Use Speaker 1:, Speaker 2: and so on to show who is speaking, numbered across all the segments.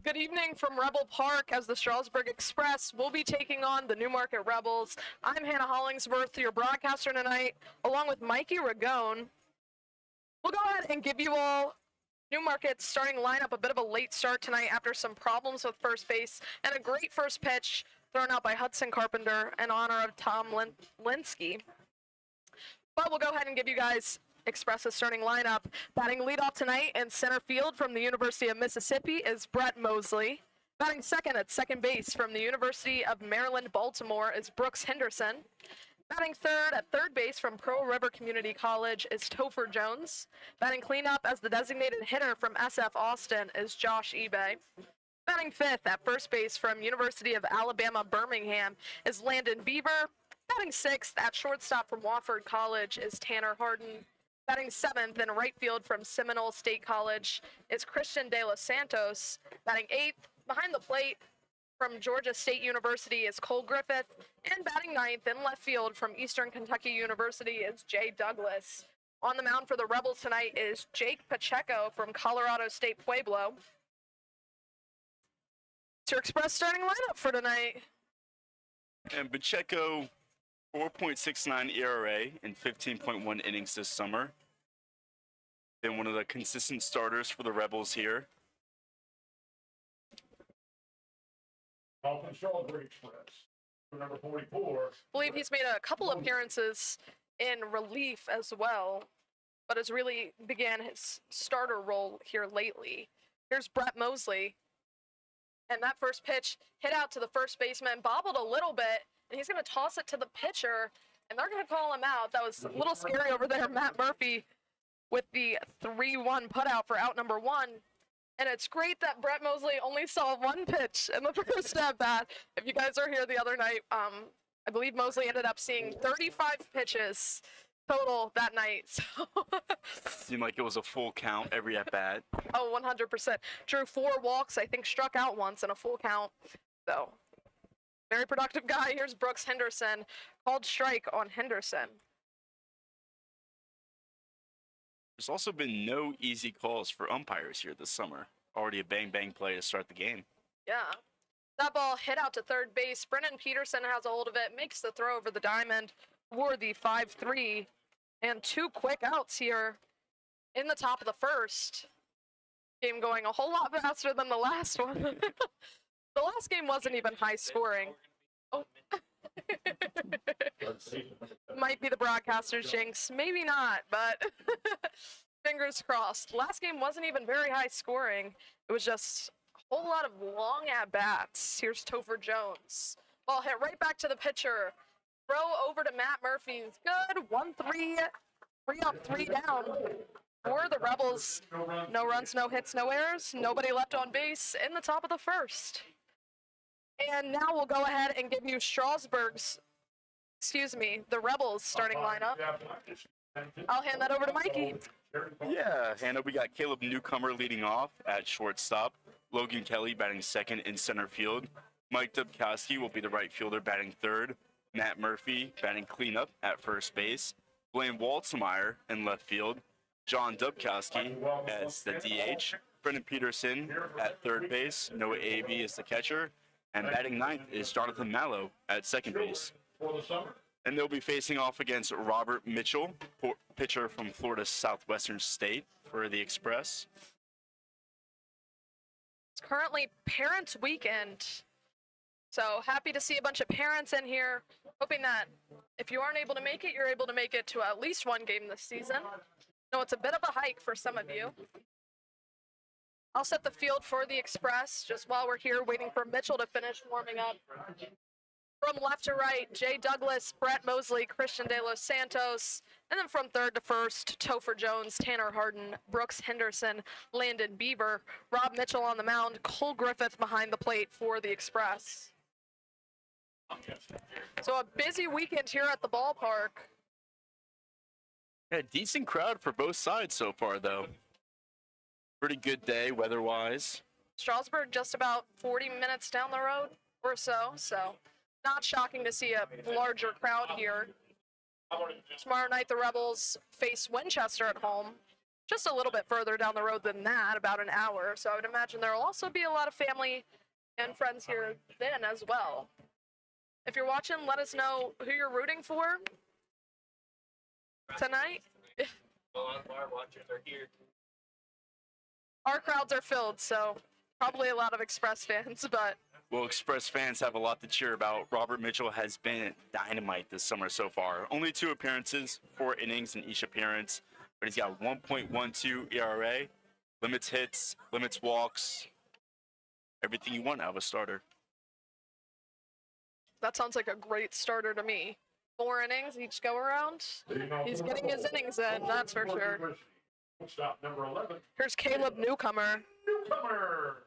Speaker 1: Good evening from Rebel Park as the Strasburg Express will be taking on the Newmarket Rebels. I'm Hannah Hollingsworth, your broadcaster tonight, along with Mikey Ragone. We'll go ahead and give you all Newmarket's starting lineup, a bit of a late start tonight after some problems with first base, and a great first pitch thrown out by Hudson Carpenter in honor of Tom Linsky. But we'll go ahead and give you guys Express's starting lineup. Batting leadoff tonight in center field from the University of Mississippi is Brett Mosley. Batting second at second base from the University of Maryland, Baltimore is Brooks Henderson. Batting third at third base from Pearl River Community College is Topher Jones. Batting cleanup as the designated hitter from SF Austin is Josh eBay. Batting fifth at first base from University of Alabama, Birmingham is Landon Beaver. Batting sixth at shortstop from Wofford College is Tanner Harden. Batting seventh in right field from Seminole State College is Christian De Los Santos. Batting eighth behind the plate from Georgia State University is Cole Griffith. And batting ninth in left field from Eastern Kentucky University is Jay Douglas. On the mound for the Rebels tonight is Jake Pacheco from Colorado State Pueblo. It's your Express starting lineup for tonight.
Speaker 2: And Pacheco, 4.69 ERA in 15.1 innings this summer. Been one of the consistent starters for the Rebels here.
Speaker 3: Strasburg Express, number 44.
Speaker 1: I believe he's made a couple appearances in relief as well, but has really began his starter role here lately. Here's Brett Mosley. And that first pitch hit out to the first baseman, bobbled a little bit, and he's going to toss it to the pitcher, and they're going to call him out. That was a little scary over there, Matt Murphy, with the 3-1 putout for out number one. And it's great that Brett Mosley only saw one pitch in the first at bat. If you guys are here the other night, I believe Mosley ended up seeing 35 pitches total that night. So
Speaker 2: Seemed like it was a full count every at bat.
Speaker 1: Oh, 100%. Drew 4 walks, I think struck out once in a full count. So very productive guy. Here's Brooks Henderson. Called strike on Henderson.
Speaker 2: There's also been no easy calls for umpires here this summer. Already a bang-bang play to start the game.
Speaker 1: Yeah. That ball hit out to third base. Brennan Peterson has a hold of it, makes the throw over the diamond for the 5-3. And 2 quick outs here in the top of the first. Game going a whole lot faster than the last one. The last game wasn't even high scoring. Oh. Might be the broadcaster's jinx. Maybe not, but fingers crossed. Last game wasn't even very high scoring. It was just a whole lot of long at-bats. Here's Topher Jones. Ball hit right back to the pitcher. Throw over to Matt Murphy. Good. 1-3. 3 up, 3 down. For the Rebels, no runs, no hits, no errors. Nobody left on base in the top of the first. And now we'll go ahead and give you the Rebels starting lineup. I'll hand that over to Mikey.
Speaker 2: Yeah, Hannah, we got Caleb Newcomer leading off at shortstop. Logan Kelly batting second in center field. Mike Dubkowski will be the right fielder batting third. Matt Murphy batting cleanup at first base. Blaine Waltzemeyer in left field. John Dubkowski as the DH. Brendan Peterson at third base. Noah Avey is the catcher. And batting ninth is Jonathan Mallow at second base. And they'll be facing off against Robert Mitchell, pitcher from Florida Southwestern State for the Express.
Speaker 1: It's currently Parents Weekend. So happy to see a bunch of parents in here. Hoping that if you aren't able to make it, you're able to make it to at least one game this season. No, it's a bit of a hike for some of you. I'll set the field for the Express just while we're here waiting for Mitchell to finish warming up. From left to right, Jay Douglas, Brett Mosley, Christian De Los Santos, and then from third to first, Topher Jones, Tanner Harden, Brooks Henderson, Landon Beaver, Rob Mitchell on the mound, Cole Griffith behind the plate for the Express. So a busy weekend here at the ballpark.
Speaker 2: Yeah, decent crowd for both sides so far, though. Pretty good day weather-wise.
Speaker 1: Strasburg just about 40 minutes down the road or so not shocking to see a larger crowd here. Tomorrow night, the Rebels face Winchester at home. just a little bit further down the road than that, about an hour. So I would imagine there will also be a lot of family and friends here then as well. If you're watching, let us know who you're rooting for tonight.
Speaker 4: Our watchers are here.
Speaker 1: Our crowds are filled, so probably a lot of Express fans, but
Speaker 2: Well, Express fans have a lot to cheer about. Robert Mitchell has been dynamite this summer so far. Only 2 appearances, 4 innings in each appearance, but he's got 1.12 ERA, limits hits, limits walks, everything you want out of a starter.
Speaker 1: that sounds like a great starter to me. 4 innings each go around. He's getting his innings in, that's for sure.
Speaker 3: Stop number 11.
Speaker 1: Here's Caleb Newcomer.
Speaker 3: Newcomer.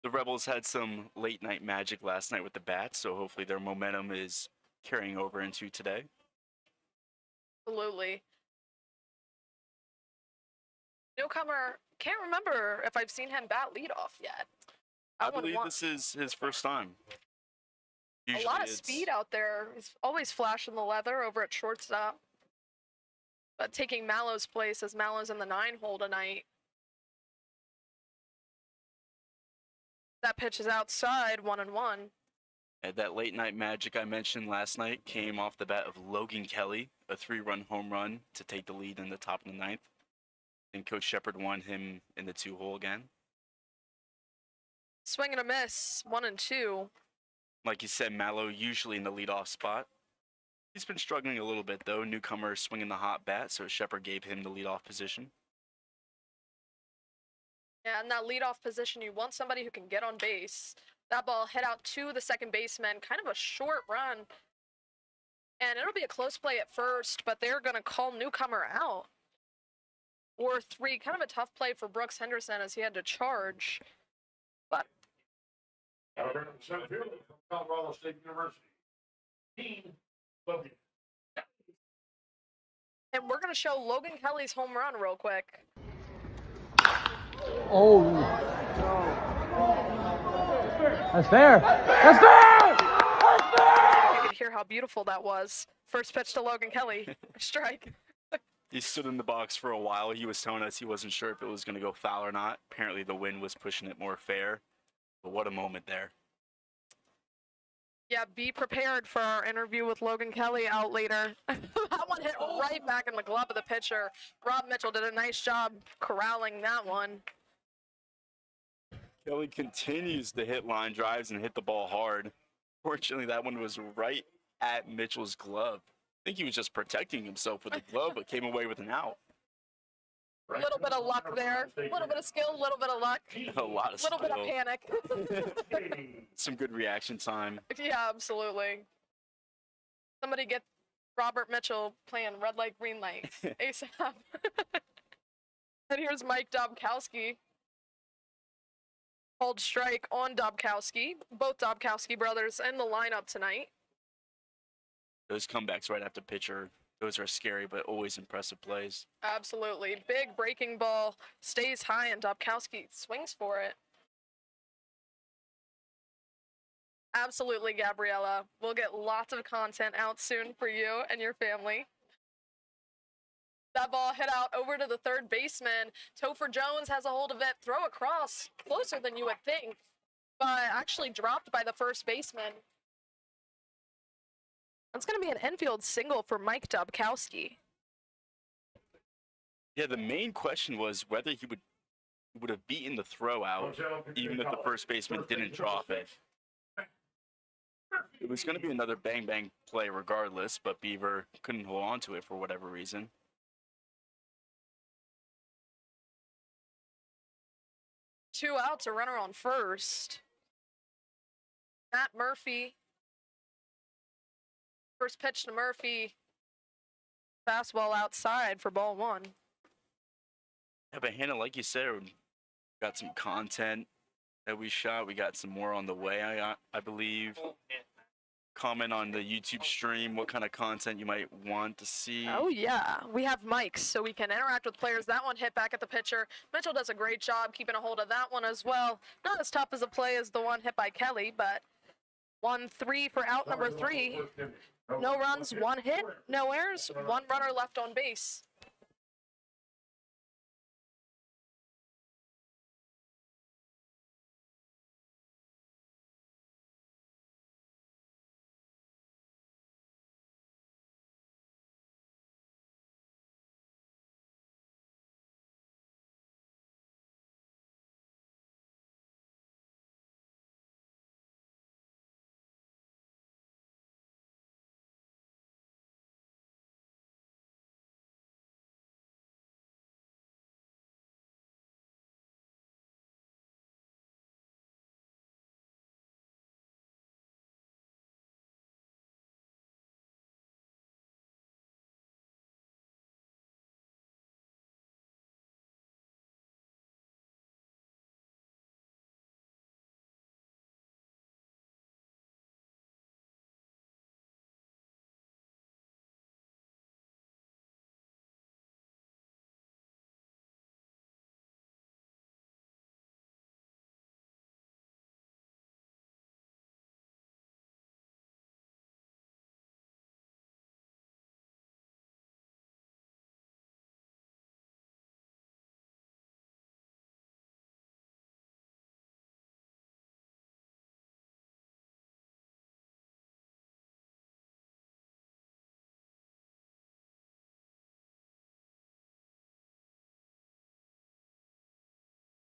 Speaker 2: The Rebels had some late night magic last night with the bats, so hopefully their momentum is carrying over into today.
Speaker 1: Absolutely. Newcomer, can't remember if I've seen him bat leadoff yet.
Speaker 2: I
Speaker 1: would
Speaker 2: believe
Speaker 1: want-
Speaker 2: this is his first time.
Speaker 1: A
Speaker 2: Usually
Speaker 1: lot of
Speaker 2: it's-
Speaker 1: speed out there. He's always flashing the leather over at shortstop. But taking Mallow's place as Mallow's in the 9 hole tonight. That pitch is outside, 1-1.
Speaker 2: And that late night magic I mentioned last night came off the bat of Logan Kelly, a 3-run home run to take the lead in the top of the 9th. And Coach Shepard won him in the 2 hole again.
Speaker 1: Swing and a miss, 1-2.
Speaker 2: Like you said, Mallow usually in the leadoff spot. He's been struggling a little bit though. Newcomer swinging the hot bat, so Shepard gave him the leadoff position.
Speaker 1: Yeah, in that leadoff position, you want somebody who can get on base. That ball hit out to the second baseman, kind of a short run. And it'll be a close play at first, but they're going to call Newcomer out. Or 3, kind of a tough play for Brooks Henderson as he had to charge. But
Speaker 3: Out of center field from Colorado State University. Dean Logan.
Speaker 1: and we're going to show Logan Kelly's home run real quick.
Speaker 5: Oh. That's fair. That's fair.
Speaker 1: You could hear how beautiful that was. First pitch to Logan Kelly, strike.
Speaker 2: He stood in the box for a while. He was telling us he wasn't sure if it was going to go foul or not. Apparently the wind was pushing it more fair. But what a moment there.
Speaker 1: Yeah, be prepared for our interview with Logan Kelly out later. That one hit right back in the glove of the pitcher. Rob Mitchell did a nice job corralling that one.
Speaker 2: Kelly continues to hit line drives and hit the ball hard. Fortunately, that one was right at Mitchell's glove. I think he was just protecting himself with the glove, but came away with an out.
Speaker 1: A little bit of luck there. A little bit of skill, a little bit of luck.
Speaker 2: A lot of
Speaker 1: A little bit of
Speaker 2: skill.
Speaker 1: panic.
Speaker 2: Some good reaction time.
Speaker 1: Yeah, absolutely. Somebody get Robert Mitchell playing red light, green light ASAP. And here's Mike Dobkowski. Hold strike on Dobkowski. Both Dobkowski brothers in the lineup tonight.
Speaker 2: Those comebacks right after pitcher, those are scary, but always impressive plays.
Speaker 1: Absolutely. Big breaking ball stays high and Dobkowski swings for it. Absolutely, Gabriella. We'll get lots of content out soon for you and your family. That ball hit out over to the third baseman. Topher Jones has a hold of it. Throw across, closer than you would think, but actually dropped by the first baseman. That's going to be an infield single for Mike Dobkowski.
Speaker 2: Yeah, the main question was whether he would have beaten the throw out, even if the first baseman didn't drop it. It was going to be another bang-bang play regardless, but Beaver couldn't hold on to it for whatever reason.
Speaker 1: Two outs, a runner on first. Matt Murphy. First pitch to Murphy. Fastball outside for ball 1.
Speaker 2: Yeah, but Hannah, like you said, we got some content that we shot. We got some more on the way, I believe. Comment on the YouTube stream what kind of content you might want to see.
Speaker 1: Oh, yeah. We have mics, so we can interact with players. That one hit back at the pitcher. Mitchell does a great job keeping a hold of that one as well. Not as tough as a play as the one hit by Kelly, but 1-3 for out number 3. No runs, 1 hit, no errors, 1 runner left on base.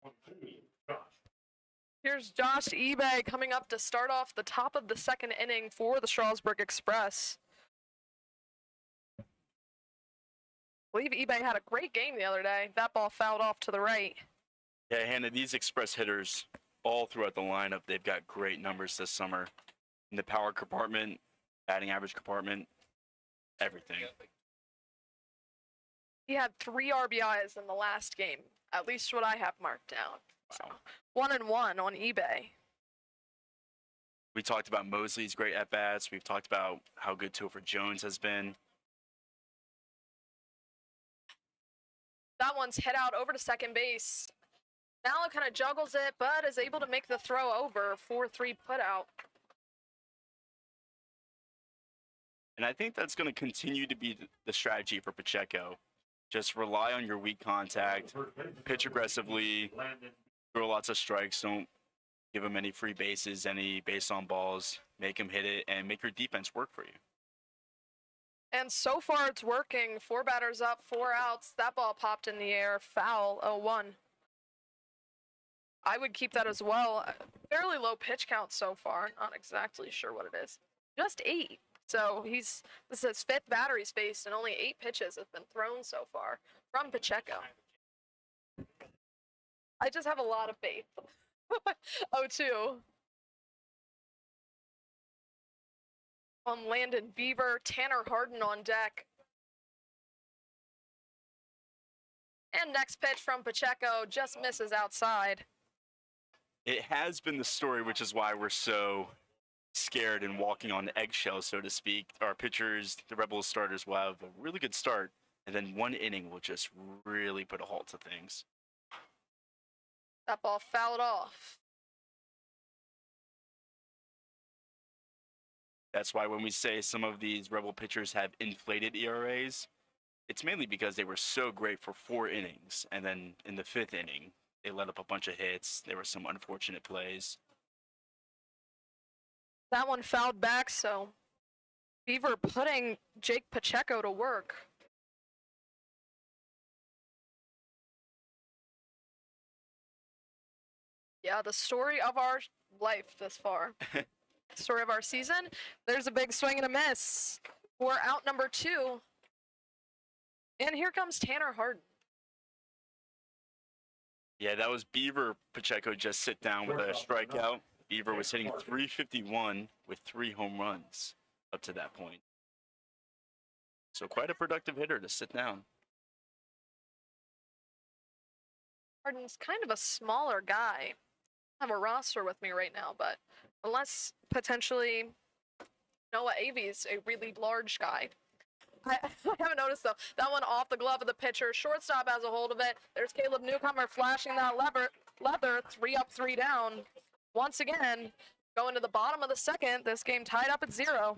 Speaker 3: Josh.
Speaker 1: Here's Josh eBay coming up to start off the top of the second inning for the Strasburg Express. I believe eBay had a great game the other day. That ball fouled off to the right.
Speaker 2: Yeah, Hannah, these Express hitters all throughout the lineup, they've got great numbers this summer. In the power compartment, batting average compartment, everything.
Speaker 1: He had 3 RBIs in the last game, at least what I have marked down. So, 1-1 on eBay.
Speaker 2: We talked about Mosley's great at-bats. We've talked about how good Topher Jones has been.
Speaker 1: That one's hit out over to second base. Mallow kind of juggles it, but is able to make the throw over. 4-3 put out.
Speaker 2: And I think that's going to continue to be the strategy for Pacheco. Just rely on your weak contact, pitch aggressively, throw lots of strikes, don't give him any free bases, any base on balls, make him hit it, and make your defense work for you.
Speaker 1: And so far it's working. 4 batters up, 4 outs. That ball popped in the air. Foul, 0-1. I would keep that as well. Fairly low pitch count so far. Not exactly sure what it is. Just 8. So this is his 5th batter he's faced, and only 8 pitches have been thrown so far from Pacheco. I just have a lot of faith. 0-2. On Landon Beaver, Tanner Harden on deck. And next pitch from Pacheco just misses outside.
Speaker 2: It has been the story, which is why we're so scared and walking on eggshells, so to speak. Our pitchers, the Rebels starters, will have a really good start, and then one inning will just really put a halt to things.
Speaker 1: That ball fouled off.
Speaker 2: That's why when we say some of these Rebel pitchers have inflated ERAs, it's mainly because they were so great for 4 innings, and then in the 5th inning, they let up a bunch of hits. There were some unfortunate plays.
Speaker 1: That one fouled back, so Beaver putting Jake Pacheco to work. Yeah, the story of our life this far. Story of our season. There's a big swing and a miss for out number 2. And here comes Tanner Harden.
Speaker 2: Yeah, that was Beaver. Pacheco just sit down with a strikeout. Beaver was hitting .351 with 3 home runs up to that point. So quite a productive hitter to sit down.
Speaker 1: Harden's kind of a smaller guy. I have a roster with me right now, but unless potentially Noah Avy's a really large guy. I haven't noticed though. That one off the glove of the pitcher. Shortstop has a hold of it. There's Caleb Newcomer flashing that leather. 3 up, 3 down. Once again, going to the bottom of the second. This game tied up at 0.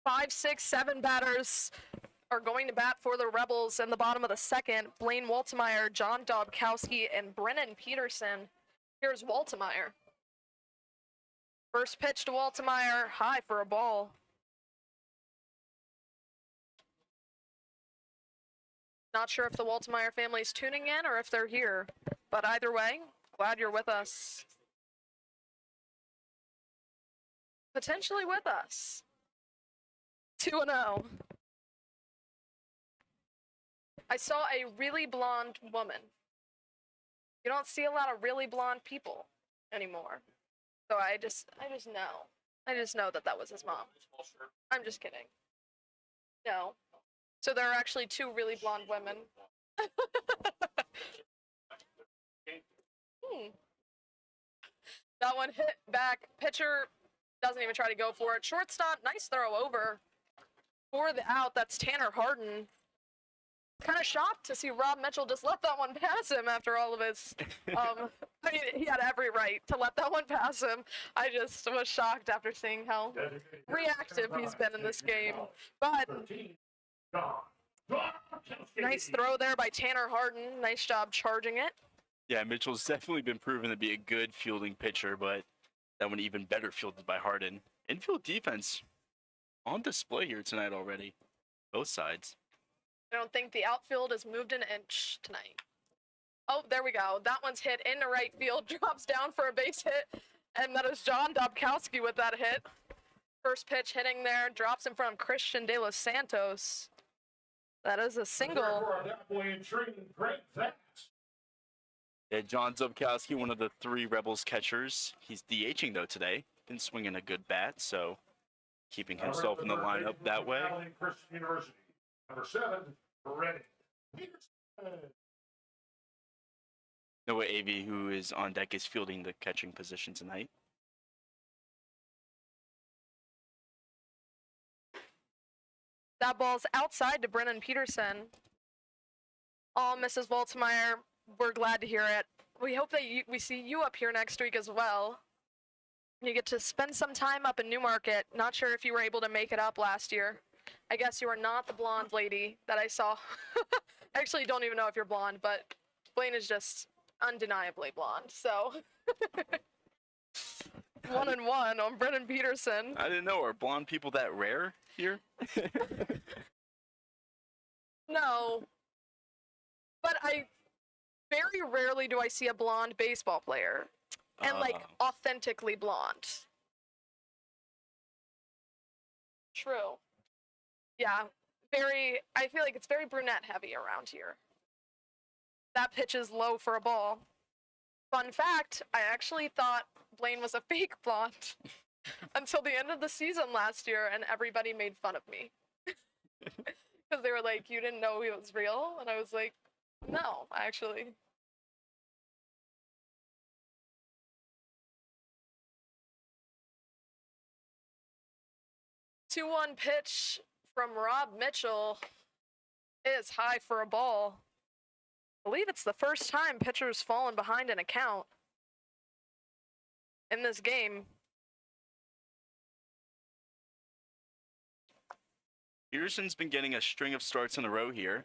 Speaker 1: 5, 6, 7 batters are going to bat for the Rebels in the bottom of the second. Blaine Waltemeyer, John Dobkowski, and Brennan Peterson. Here's Waltemeyer. First pitch to Waltemeyer, high for a ball. Not sure if the Waltemeyer family's tuning in or if they're here, but either way, glad you're with us. Potentially with us. 2-0. I saw a really blonde woman. You don't see a lot of really blonde people anymore. So I just know. I just know that was his mom. I'm just kidding. No. So there are actually 2 really blonde women. That one hit back. Pitcher doesn't even try to go for it. Shortstop, nice throw over. For the out, that's Tanner Harden. Kind of shocked to see Rob Mitchell just let that one pass him after all of his, I mean, he had every right to let that one pass him. I just was shocked after seeing how reactive he's been in this game. But nice throw there by Tanner Harden. Nice job charging it.
Speaker 2: Yeah, Mitchell's definitely been proven to be a good fielding pitcher, but that one even better fielded by Harden. Infield defense on display here tonight already, both sides.
Speaker 1: I don't think the outfield has moved an inch tonight. Oh, there we go. That one's hit into right field, drops down for a base hit, and that is John Dobkowski with that hit. First pitch hitting there, drops in front of Christian De Los Santos. That is a single.
Speaker 2: Yeah, John Dobkowski, one of the 3 Rebels catchers. He's DHing though today. Been swinging a good bat, so keeping himself in the lineup that way.
Speaker 3: University. Number 7, Brennan Peterson.
Speaker 2: Noah Avey, who is on deck, is fielding the catching position tonight.
Speaker 1: That ball's outside to Brennan Peterson. Oh, Mrs. Waltemeyer, we're glad to hear it. We hope that we see you up here next week as well. You get to spend some time up in Newmarket. Not sure if you were able to make it up last year. I guess you are not the blonde lady that I saw. I actually don't even know if you're blonde, but Blaine is just undeniably blonde, so. 1-1 on Brennan Peterson.
Speaker 2: I didn't know, are blonde people that rare here?
Speaker 1: No. But very rarely do I see a blonde baseball player. And like authentically blonde. True. Yeah, I feel like it's very brunette heavy around here. That pitch is low for a ball. Fun fact, I actually thought Blaine was a fake blonde until the end of the season last year, and everybody made fun of me. Because they were like, you didn't know he was real? And I was like, no, actually. Two 2-1 pitch from Rob Mitchell is high for a ball. I believe it's the first time pitcher's fallen behind in a count in this game.
Speaker 2: Peterson's been getting a string of starts in a row here,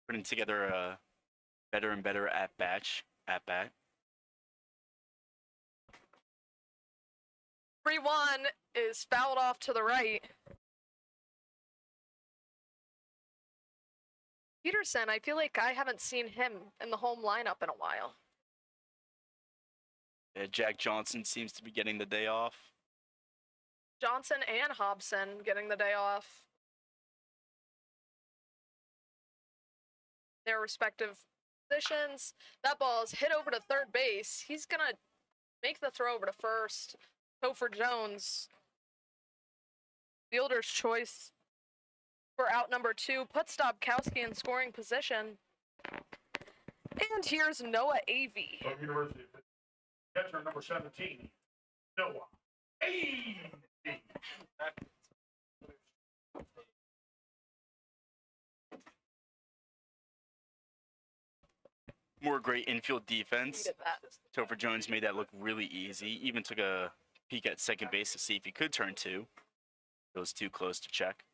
Speaker 2: putting together a better and better at bat.
Speaker 1: 3-1 is fouled off to the right. Peterson, I feel like I haven't seen him in the home lineup in a while.
Speaker 2: Yeah, Jack Johnson seems to be getting the day off.
Speaker 1: Johnson and Hobson getting the day off. Their respective positions. That ball is hit over to third base. He's going to make the throw over to first. Topher Jones, fielder's choice for out number 2, puts Dobkowski in scoring position. And here's Noah Avey.
Speaker 3: From University of Pittsburgh. Catcher number 17, Noah Avey.
Speaker 2: More great infield defense.
Speaker 1: Needed that.
Speaker 2: Topher Jones made that look really easy. Even took a peek at second base to see if he could turn 2. Feels too close to check.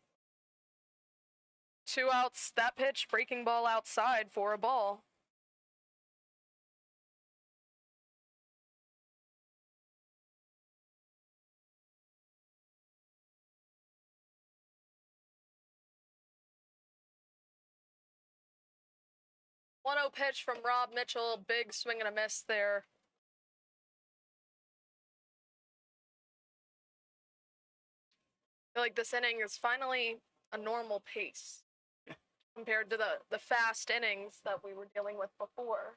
Speaker 1: 2 outs, that pitch, breaking ball outside for a ball. One 0 pitch from Rob Mitchell, big swing and a miss there. I feel like this inning is finally a normal pace compared to the fast innings that we were dealing with before.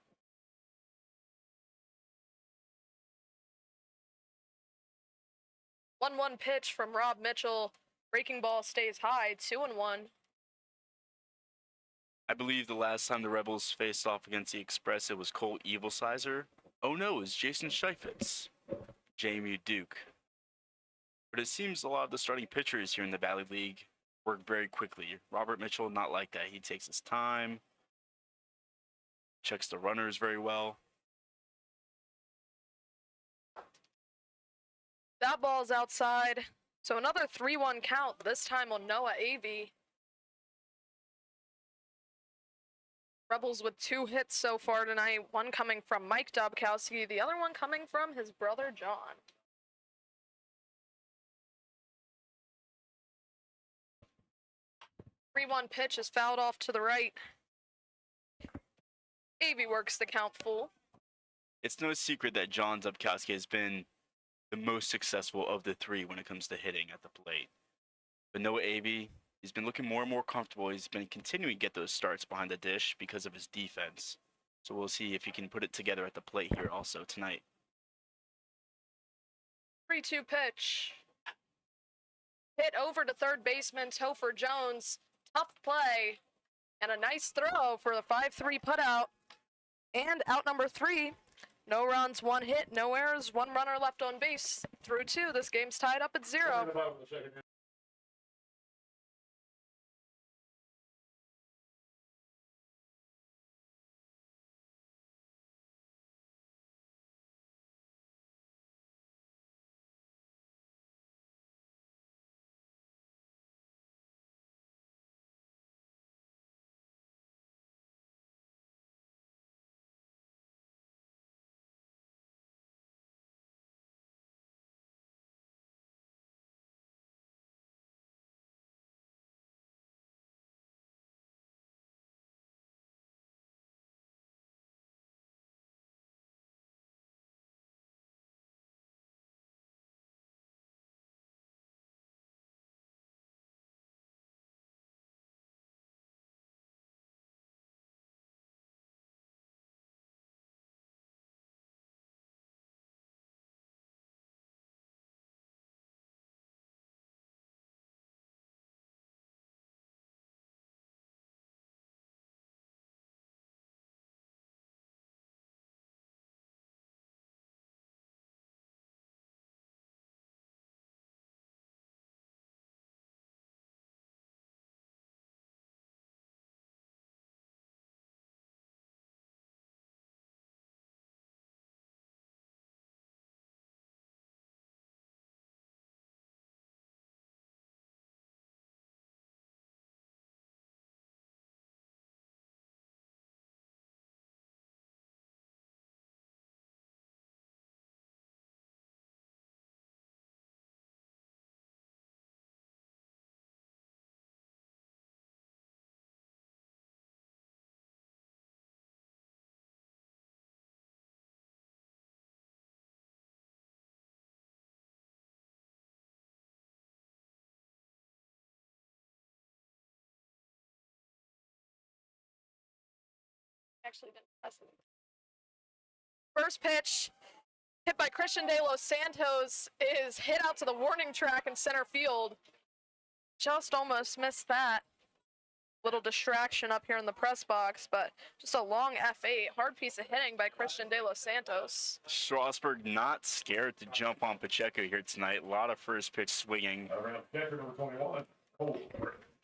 Speaker 1: One pitch from Rob Mitchell. Breaking ball stays high, 2-1.
Speaker 2: I believe the last time the Rebels faced off against the Express, it was Cole Evilsizer. Oh no, it's Jason Scheifetz. Jamie Duke. But it seems a lot of the starting pitchers here in the Valley League work very quickly. Robert Mitchell, not like that. He takes his time, checks the runners very well.
Speaker 1: That ball's outside. So another 3-1 count, this time on Noah Avey. Rebels with 2 hits so far tonight, one coming from Mike Dobkowski, the other one coming from his brother John. The 3-1 pitch is fouled off to the right. Avey works the count full.
Speaker 2: It's no secret that John Dobkowski has been the most successful of the 3 when it comes to hitting at the plate. But Noah Avey, he's been looking more and more comfortable. He's been continuing to get those starts behind the dish because of his defense. So we'll see if he can put it together at the plate here also tonight.
Speaker 1: 3-2 pitch. Hit over to third baseman Topher Jones. Tough play. And a nice throw for the 5-3 putout. And out number 3. No runs, 1 hit, no errors, 1 runner left on base. Through 2, this game's tied up at 0. Actually didn't press it. First pitch, hit by Christian De Los Santos, is hit out to the warning track in center field. Just almost missed that. Little distraction up here in the press box, but just a long F8. Hard piece of hitting by Christian De Los Santos.
Speaker 2: Strasburg not scared to jump on Pacheco here tonight. A lot of first pitch swinging.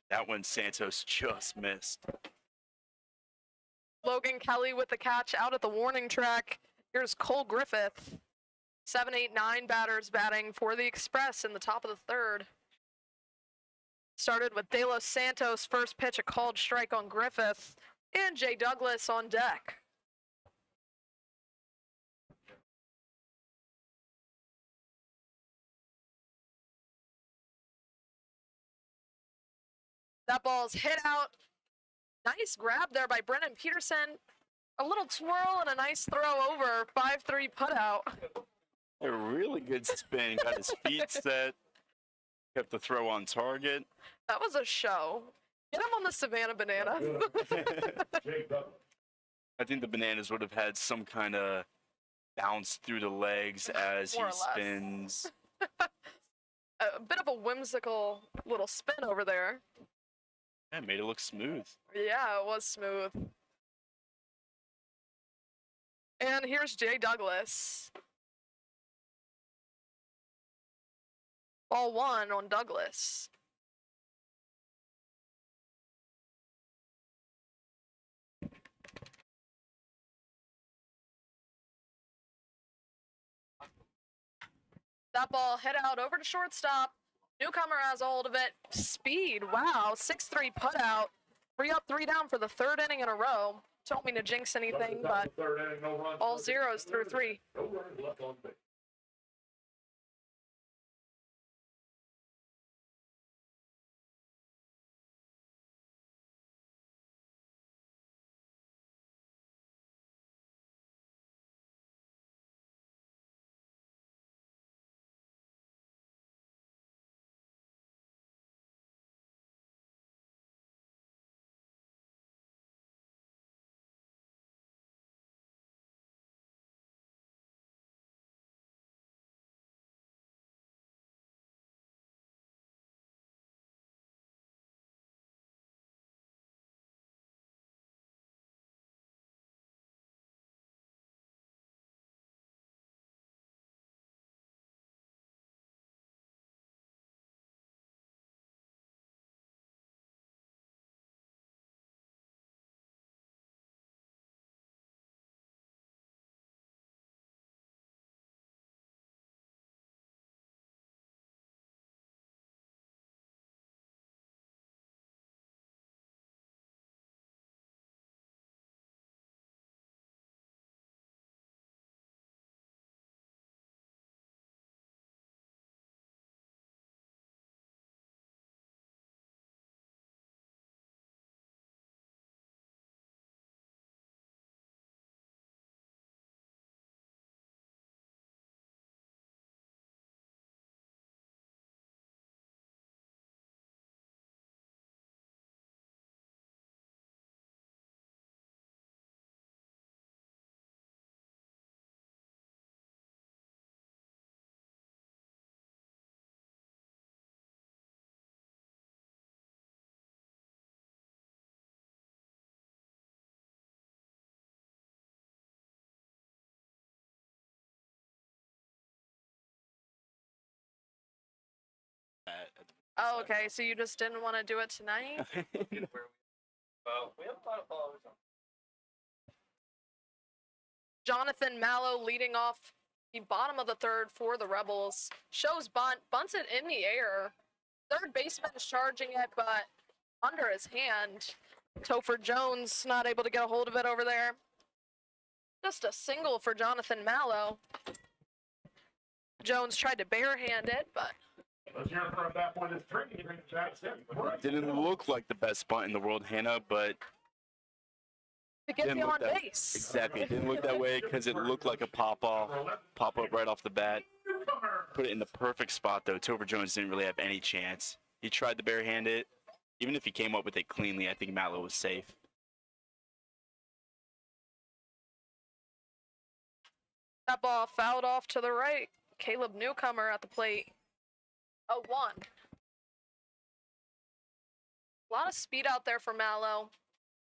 Speaker 2: That one Santos just missed.
Speaker 1: Logan Kelly with the catch out at the warning track. Here's Cole Griffith. 7, 8, 9 batters batting for the Express in the top of the 3rd. Started with De Los Santos' first pitch, a called strike on Griffith, and Jay Douglas on deck. That ball's hit out. Nice grab there by Brennan Peterson. A little twirl and a nice throw over. 5-3 putout.
Speaker 2: A really good spin. Got his feet set. Kept the throw on target.
Speaker 1: That was a show. Get him on the Savannah Banana.
Speaker 2: I think the Bananas would have had some kind of bounce through the legs as
Speaker 1: More
Speaker 2: he
Speaker 1: or less.
Speaker 2: spins.
Speaker 1: A bit of a whimsical little spin over there.
Speaker 2: Yeah, made it look smooth.
Speaker 1: Yeah, it was smooth. And here's Jay Douglas. Ball 1 on Douglas. That ball hit out over to shortstop. Newcomer has a hold of it. Speed, wow, 6-3 putout. 3 up, 3 down for the third inning in a row. Don't mean to jinx anything, but all zeros through 3.
Speaker 3: No runners left on base.
Speaker 1: Oh, okay, so you just didn't want to do it tonight?
Speaker 4: We have a lot of followers on.
Speaker 1: Jonathan Mallow leading off the bottom of the third for the Rebels. Shows bunt, bunts it in the air. Third baseman is charging it, but under his hand. Topher Jones not able to get a hold of it over there. Just a single for Jonathan Mallow. Jones tried to barehand it, but
Speaker 3: Let's hear from that point. It's tricky.
Speaker 2: Didn't look like the best bunt in the world, Hannah, but
Speaker 1: to get
Speaker 2: didn't
Speaker 1: you
Speaker 2: look
Speaker 1: on
Speaker 2: that
Speaker 1: base.
Speaker 2: exactly. It didn't look that way because it looked like a pop up right off the bat. Put it in the perfect spot though. Topher Jones didn't really have any chance. He tried to barehand it. Even if he came up with it cleanly, I think Mallow was safe.
Speaker 1: That ball fouled off to the right. Caleb Newcomer at the plate. 0-1. A lot of speed out there for Mallow.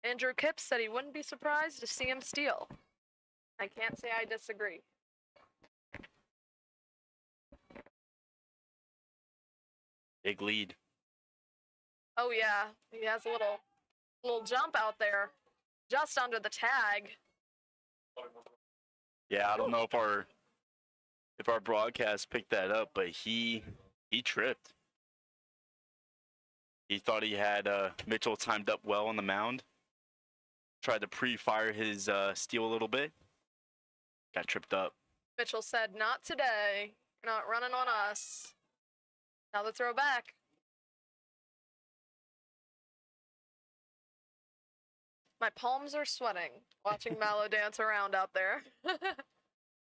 Speaker 1: Andrew Kipps said he wouldn't be surprised to see him steal. I can't say I disagree.
Speaker 2: Big lead.
Speaker 1: Oh yeah, he has a little jump out there, just under the tag.
Speaker 2: Yeah, I don't know if our broadcast picked that up, but he tripped. He thought he had Mitchell timed up well on the mound. Tried to pre-fire his steal a little bit. Got tripped up.
Speaker 1: Mitchell said, "Not today. You're not running on us." Now the throw back. My palms are sweating watching Mallow dance around out there.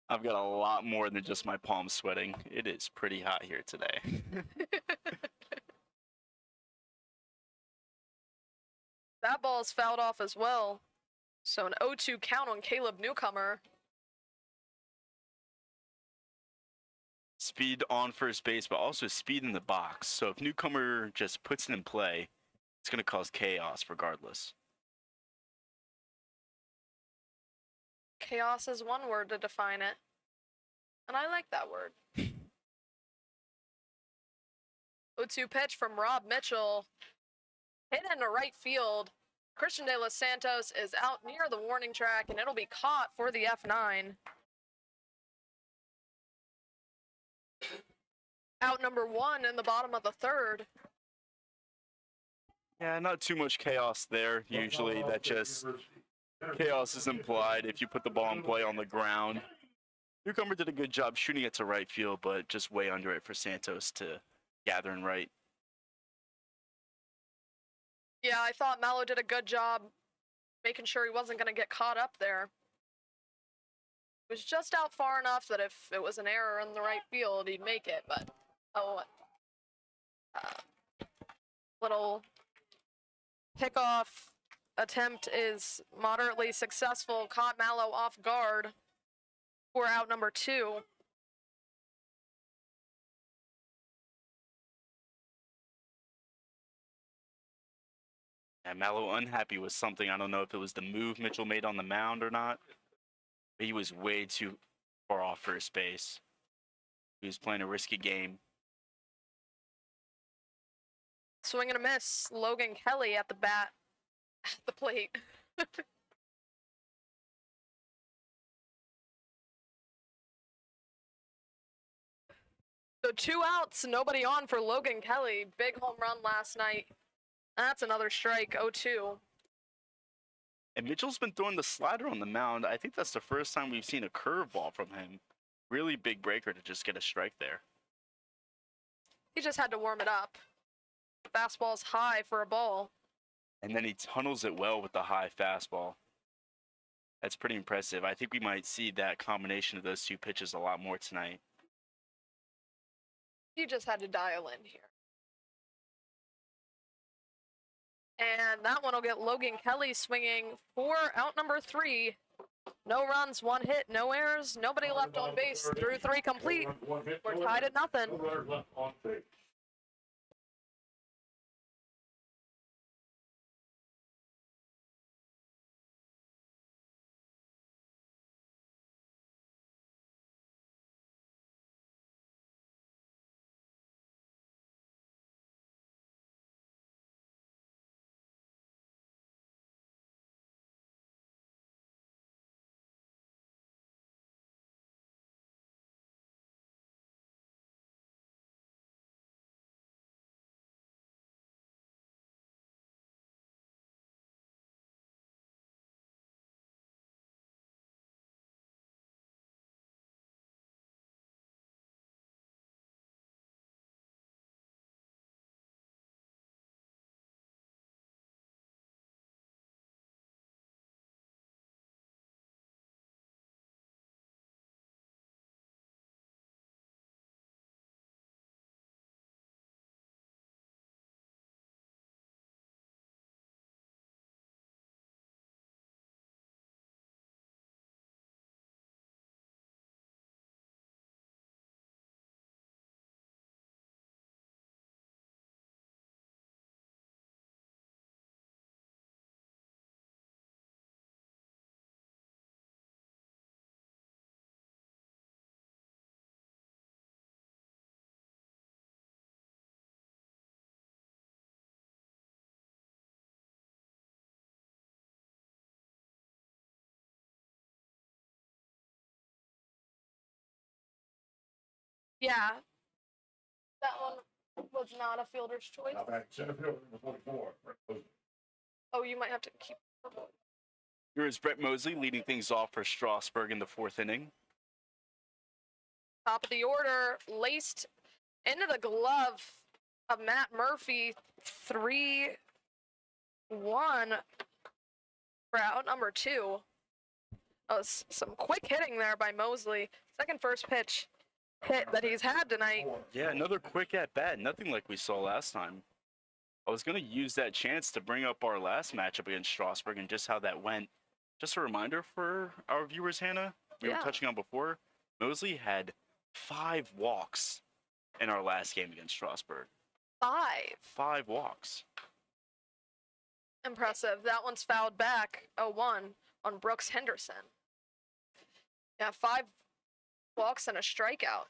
Speaker 2: I've got a lot more than just my palms sweating. It is pretty hot here today.
Speaker 1: That ball is fouled off as well. So an 0-2 count on Caleb Newcomer.
Speaker 2: Speed on first base, but also speed in the box. So if Newcomer just puts it in play, it's going to cause chaos regardless.
Speaker 1: Chaos is one word to define it. And I like that word. 0-2 pitch from Rob Mitchell. Hit into right field. Christian De Los Santos is out near the warning track, and it'll be caught for the F9. Out number 1 in the bottom of the third.
Speaker 2: Yeah, not too much chaos there. Usually that just chaos is implied if you put the ball in play on the ground. Newcomer did a good job shooting it to right field, but just way under it for Santos to gather in right.
Speaker 1: Yeah, I thought Mallow did a good job making sure he wasn't going to get caught up there. It was just out far enough that if it was an error in the right field, he'd make it, but little pickoff attempt is moderately successful. Caught Mallow off guard for out number 2.
Speaker 2: And Mallow unhappy with something. I don't know if it was the move Mitchell made on the mound or not. But he was way too far off first base. He was playing a risky game.
Speaker 1: Swing and a miss. Logan Kelly at the bat, at the plate. So 2 outs, nobody on for Logan Kelly. Big home run last night. That's another strike, 0-2.
Speaker 2: And Mitchell's been throwing the slider on the mound. I think that's the first time we've seen a curveball from him. Really big breaker to just get a strike there.
Speaker 1: He just had to warm it up. Fastball's high for a ball.
Speaker 2: And then he tunnels it well with the high fastball. That's pretty impressive. I think we might see that combination of those two pitches a lot more tonight.
Speaker 1: He just had to dial in here. And that one will get Logan Kelly swinging for out number 3. No runs, 1 hit, no errors, nobody left on base through 3 complete. We're tied at nothing. Yeah. That one Was not a fielder's choice.
Speaker 3: Now batting center field, number 44. Brett Mosley.
Speaker 1: Oh, you might have to keep.
Speaker 2: Here is Brett Mosley leading things off for Strasburg in the 4th inning.
Speaker 1: Top of the order, laced into the glove of Matt Murphy. 3-1 for out number 2. That was some quick hitting there by Mosley. Second first pitch hit that he's had tonight.
Speaker 2: Yeah, another quick at bat. Nothing like we saw last time. I was going to use that chance to bring up our last matchup against Strasburg and just how that went. Just a reminder for our viewers, Hannah, we were
Speaker 1: Yeah.
Speaker 2: touching on before, Mosley had 5 walks in our last game against Strasburg.
Speaker 1: 5.
Speaker 2: 5 walks.
Speaker 1: Impressive. That one's fouled back. 0-1 on Brooks Henderson. Yeah, 5 walks and a strikeout.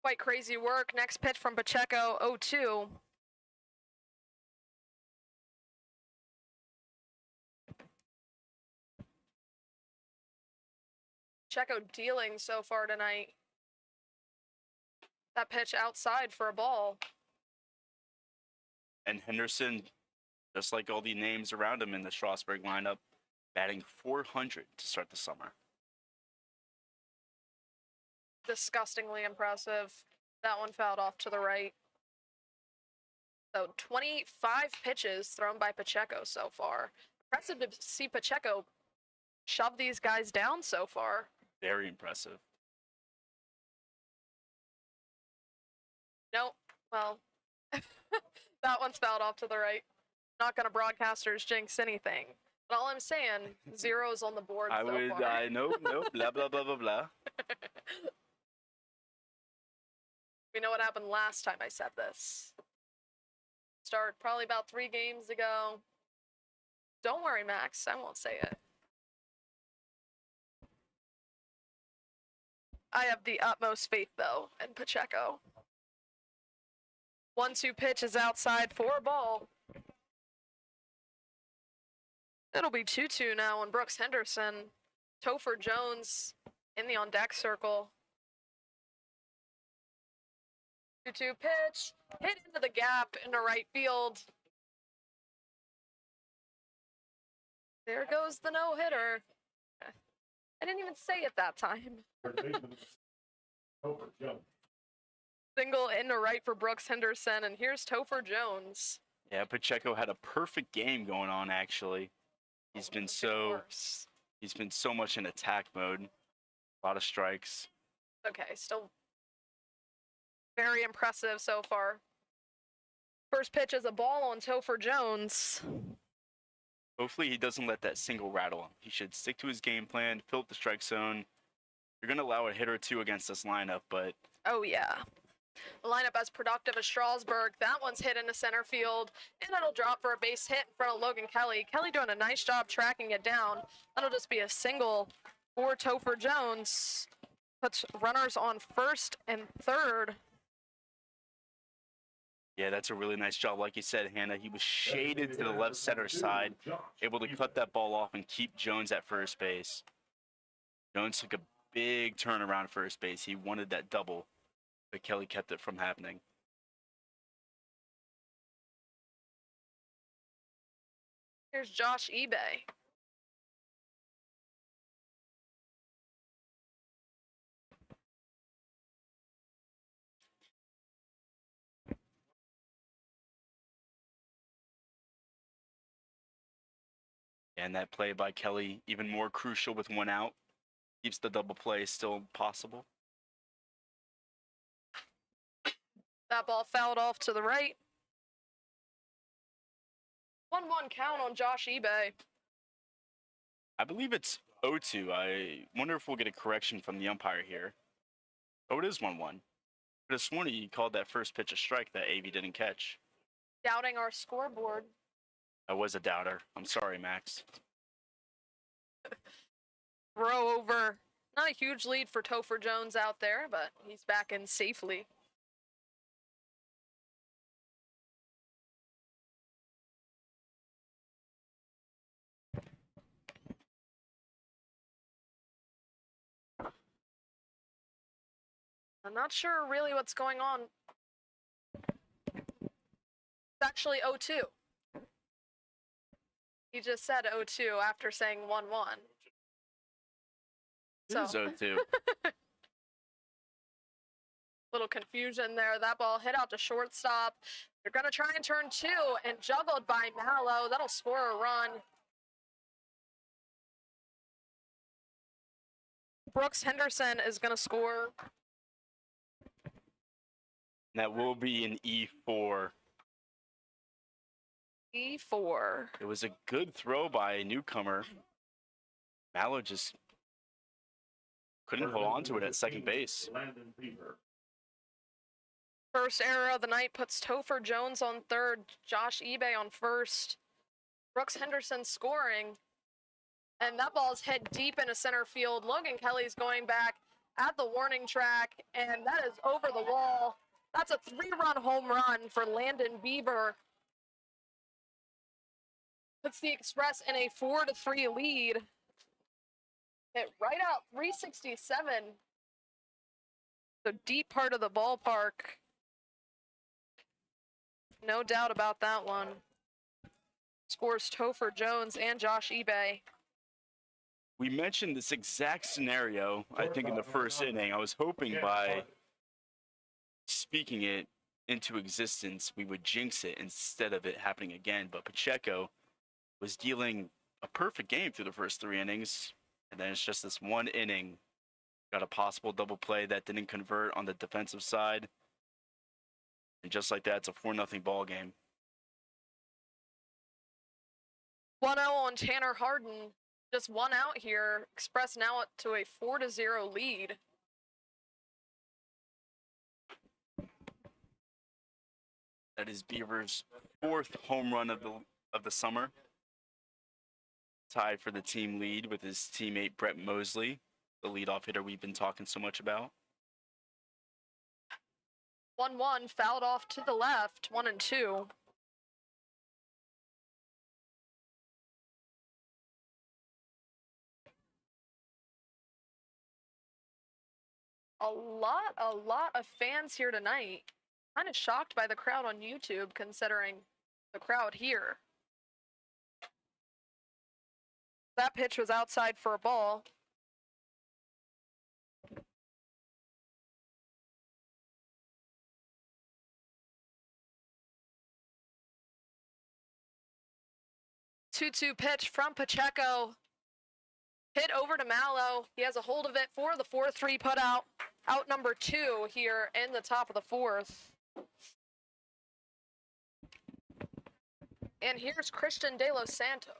Speaker 1: Quite crazy work. Next pitch from Pacheco, 0-2. Pacheco dealing so far tonight. That pitch outside for a ball.
Speaker 2: And Henderson, just like all the names around him in the Strasburg lineup, batting .400 to start the summer.
Speaker 1: Disgustingly impressive. That one fouled off to the right. So 25 pitches thrown by Pacheco so far. Impressive to see Pacheco shove these guys down so far.
Speaker 2: Very impressive.
Speaker 1: Nope. Well, that one's fouled off to the right. Not gonna broadcasters jinx anything. But all I'm saying, zeros on the board so far.
Speaker 2: Nope, blah, blah, blah, blah, blah.
Speaker 1: We know what happened last time I said this. Start probably about 3 games ago. Don't worry, Max. I won't say it. I have the utmost faith, though, in Pacheco. 1-2 pitch is outside for a ball. It'll be 2-2 now on Brooks Henderson. Topher Jones in the on-deck circle. 2-2 pitch, hit into the gap into right field. There goes the no-hitter. I didn't even say it that time.
Speaker 3: Third baseman, Topher Jones.
Speaker 1: Single into right for Brooks Henderson, and here's Topher Jones.
Speaker 2: Yeah, Pacheco had a perfect game going on, actually. He's been so much in attack mode. A lot of strikes.
Speaker 1: Okay, still very impressive so far. First pitch is a ball on Topher Jones.
Speaker 2: Hopefully he doesn't let that single rattle him. He should stick to his game plan, fill up the strike zone. You're going to allow a hit or two against this lineup, but
Speaker 1: Oh, yeah. The lineup as productive as Strasburg. That one's hit into center field, and it'll drop for a base hit in front of Logan Kelly. Kelly doing a nice job tracking it down. That'll just be a single for Topher Jones. Puts runners on first and third.
Speaker 2: yeah, that's a really nice job. Like you said, Hannah, he was shaded to the left center side, able to cut that ball off and keep Jones at first base. Jones took a big turn around first base. He wanted that double, but Kelly kept it from happening.
Speaker 1: Here's Josh eBay.
Speaker 2: And that play by Kelly, even more crucial with 1 out, keeps the double play still possible.
Speaker 1: That ball fouled off to the right. 1-1 count on Josh eBay.
Speaker 2: I believe it's 0-2. I wonder if we'll get a correction from the umpire here. Oh, it is 1-1. But this morning he called that first pitch a strike that AV didn't catch.
Speaker 1: Doubting our scoreboard.
Speaker 2: I was a doubter. I'm sorry, Max.
Speaker 1: Throw over. Not a huge lead for Topher Jones out there, but he's back in safely. I'm not sure really what's going on. It's actually 0-2. He just said 0-2 after saying 1-1.
Speaker 2: It is 0-2.
Speaker 1: Little confusion there. That ball hit out to shortstop. They're going to try and turn 2 and juggled by Mallow. That'll score a run. Brooks Henderson is going to score.
Speaker 2: That will be an E4.
Speaker 1: E4.
Speaker 2: It was a good throw by a newcomer. Mallow just couldn't hold on to it at second base.
Speaker 3: Landon Beaver.
Speaker 1: First error of the night puts Topher Jones on third, Josh eBay on first. Brooks Henderson scoring. And that ball's hit deep into center field. Logan Kelly's going back at the warning track, and that is over the wall. That's a 3-run home run for Landon Beaver. Puts the Express in a 4-3 lead. Hit right out 367. The deep part of the ballpark. No doubt about that one. Scores Topher Jones and Josh eBay.
Speaker 2: We mentioned this exact scenario, I think, in the first inning. I was hoping by speaking it into existence, we would jinx it instead of it happening again. But Pacheco was dealing a perfect game through the first 3 innings. And then it's just this one inning. Got a possible double play that didn't convert on the defensive side. And just like that, it's a 4-0 ball game.
Speaker 1: 1-0 on Tanner Harden. Just 1 out here. Express now up to a 4-0 lead.
Speaker 2: That is Beaver's 4th home run of the summer. Tied for the team lead with his teammate Brett Mosley, the leadoff hitter we've been talking so much about.
Speaker 1: 1-1, fouled off to the left, 1-2. A lot of fans here tonight. Kind of shocked by the crowd on YouTube, considering the crowd here. That pitch was outside for a ball. Two-two pitch from Pacheco. Hit over to Mallow. He has a hold of it for the 4-3 put out. Out number 2 here in the top of the 4th. And here's Christian De Los Santos.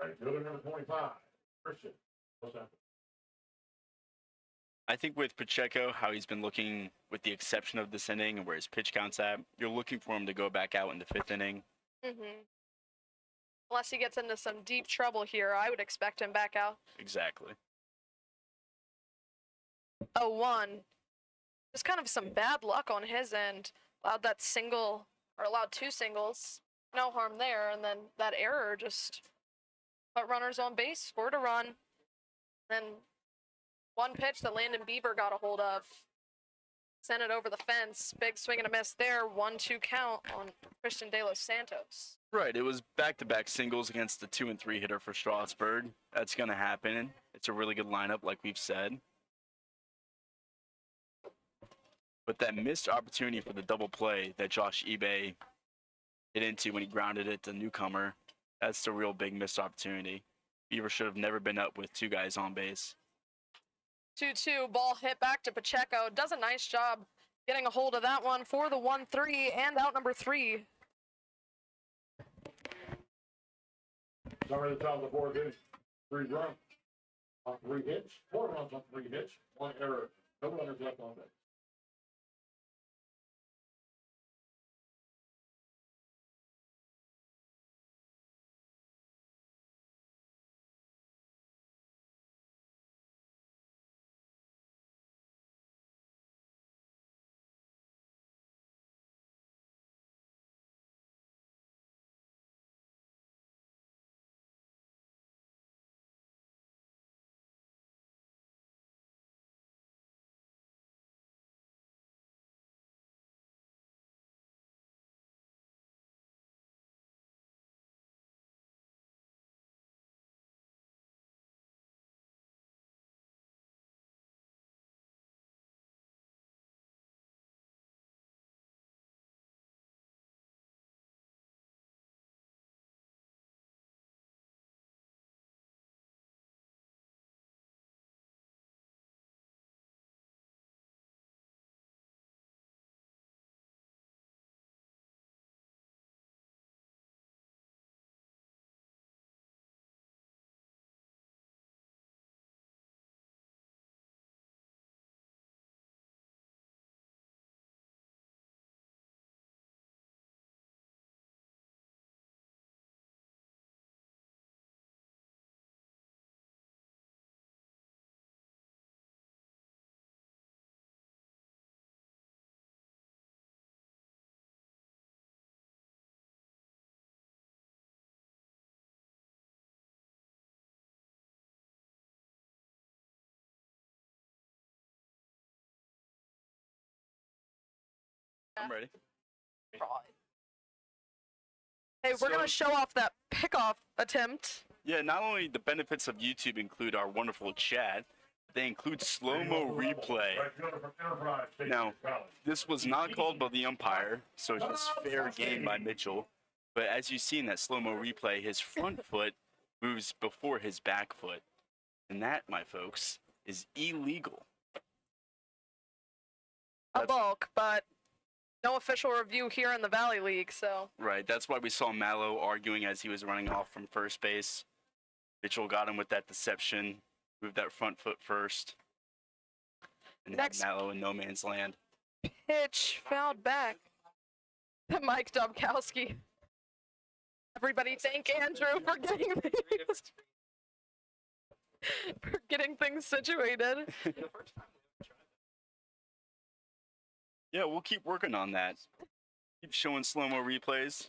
Speaker 3: Right fielder number 25, Christian.
Speaker 2: I think with Pacheco, how he's been looking with the exception of this inning and where his pitch count's at, you're looking for him to go back out in the 5th inning.
Speaker 1: Unless he gets into some deep trouble here, I would expect him back out.
Speaker 2: Exactly.
Speaker 1: 0-1. Just kind of some bad luck on his end. Allowed that single, or allowed 2 singles. No harm there, and then that error just put runners on base, scored a run. Then one pitch that Landon Beaver got a hold of. Sent it over the fence. Big swing and a miss there. 1-2 count on Christian De Los Santos.
Speaker 2: Right, it was back-to-back singles against the 2 and 3 hitter for Strasburg. That's going to happen. It's a really good lineup, like we've said. But that missed opportunity for the double play that Josh eBay hit into when he grounded it to newcomer, that's the real big missed opportunity. Beaver should have never been up with 2 guys on base.
Speaker 1: 2-2, ball hit back to Pacheco. Does a nice job getting a hold of that one for the 1-3 and out number 3.
Speaker 3: Summary of the top of the 4th inning. 3 runs on 3 hits, 4 runs on 3 hits, 1 error, no runners left on base.
Speaker 2: I'm ready.
Speaker 1: Hey, we're gonna
Speaker 2: So-
Speaker 1: show off that pickoff attempt.
Speaker 2: Yeah, not only the benefits of YouTube include our wonderful chat, they include slow-mo replay.
Speaker 3: Right fielder from Enterprise State
Speaker 2: Now,
Speaker 3: College.
Speaker 2: this was not called by the umpire, so it's just fair game by Mitchell. But as you see in that slow-mo replay, his front foot moves before his back foot. And that, my folks, is illegal.
Speaker 1: A
Speaker 2: That's-
Speaker 1: bulk, but no official review here in the Valley League, so.
Speaker 2: Right, that's why we saw Mallow arguing as he was running off from first base. Mitchell got him with that deception, moved that front foot first. And
Speaker 1: Next-
Speaker 2: had Mallow in no man's land.
Speaker 1: Pitch fouled back. Mike Dobkowski. Everybody thank Andrew for getting things, for getting things situated.
Speaker 4: The first time we ever tried
Speaker 2: Yeah, we'll keep working on that. Keep showing slow-mo replays.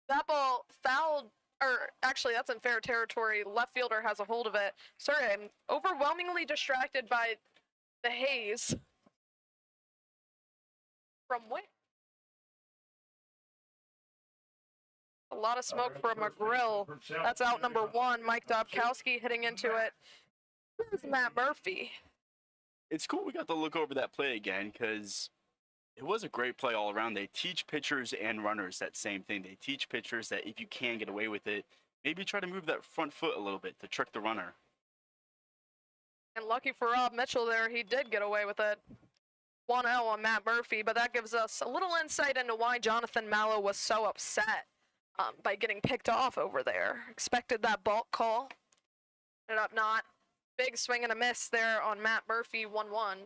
Speaker 1: That ball fouled, or actually that's in fair territory. Left fielder has a hold of it. Sorry, I'm overwhelmingly distracted by the haze. From where? A lot of smoke from a grill. That's out number one. Mike Dobkowski hitting into it. Here's Matt Murphy.
Speaker 2: It's cool we got to look over that play again because it was a great play all around. They teach pitchers and runners that same thing. They teach pitchers that if you can get away with it, maybe try to move that front foot a little bit to trick the runner.
Speaker 1: And lucky for Rob Mitchell there, he did get away with it. 1-0 on Matt Murphy, but that gives us a little insight into why Jonathan Mallow was so upset by getting picked off over there. Expected that balk call. Ended up not. Big swing and a miss there on Matt Murphy, 1-1.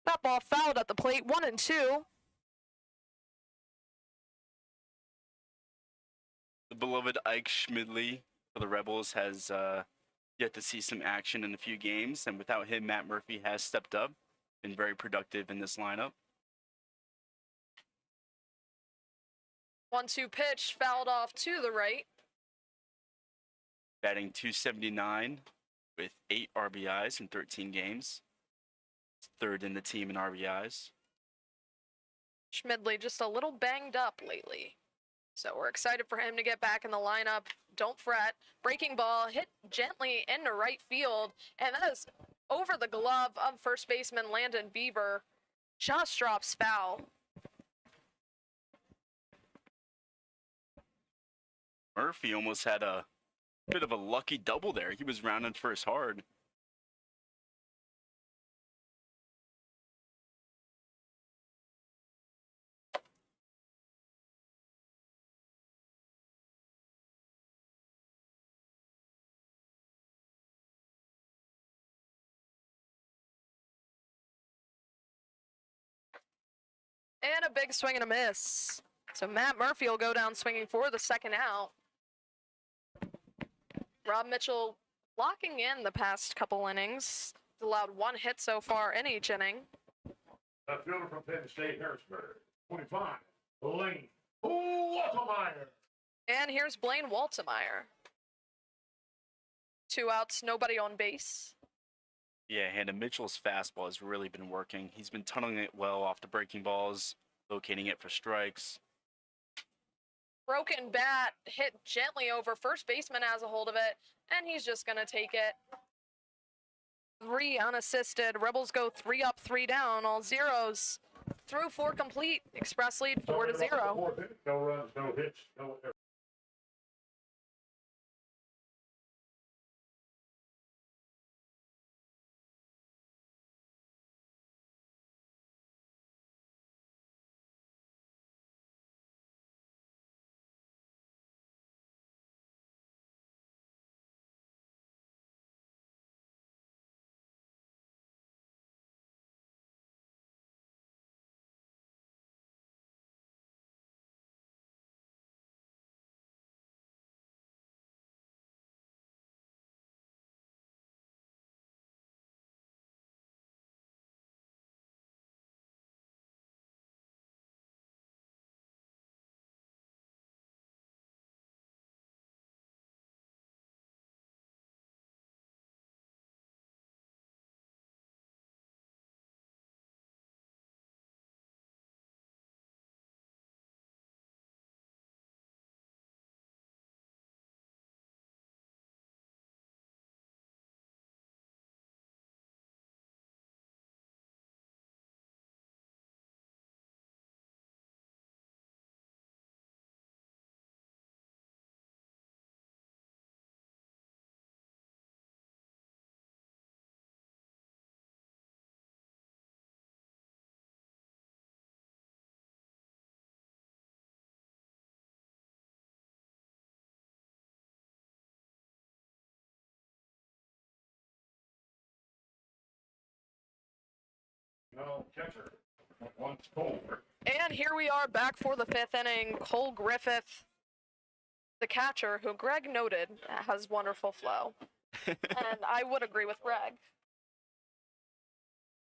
Speaker 1: That ball fouled at the plate, 1-2.
Speaker 2: The beloved Ike Schmidley for the Rebels has yet to see some action in a few games, and without him, Matt Murphy has stepped up, been very productive in this lineup.
Speaker 1: 1-2 pitch, fouled off to the right.
Speaker 2: Batting .279 with 8 RBIs in 13 games. Third in the team in RBIs.
Speaker 1: Schmidley just a little banged up lately. So we're excited for him to get back in the lineup. Don't fret. Breaking ball hit gently into right field. And that is over the glove of first baseman Landon Bieber. Just drops foul.
Speaker 2: Murphy almost had a bit of a lucky double there. He was rounding first hard.
Speaker 1: And a big swing and a miss. So Matt Murphy will go down swinging for the second out. Rob Mitchell locking in the past couple innings. He's allowed 1 hit so far in each inning.
Speaker 3: Left fielder from Penn State, Harrisburg. 25, Blaine Waltemeyer.
Speaker 1: And here's Blaine Waltemeyer. 2 outs, nobody on base.
Speaker 2: Yeah, Hannah Mitchell's fastball has really been working. He's been tunneling it well off the breaking balls, locating it for strikes.
Speaker 1: Broken bat hit gently over. First baseman has a hold of it, and he's just going to take it. 3 unassisted. Rebels go 3 up, 3 down, all zeros. Through 4 complete. Express lead 4-0.
Speaker 3: No runs, no hits, no errors. Now catcher. One score.
Speaker 1: And here we are back for the 5th inning. Cole Griffith, the catcher, who Greg noted has wonderful flow. And I would agree with Greg.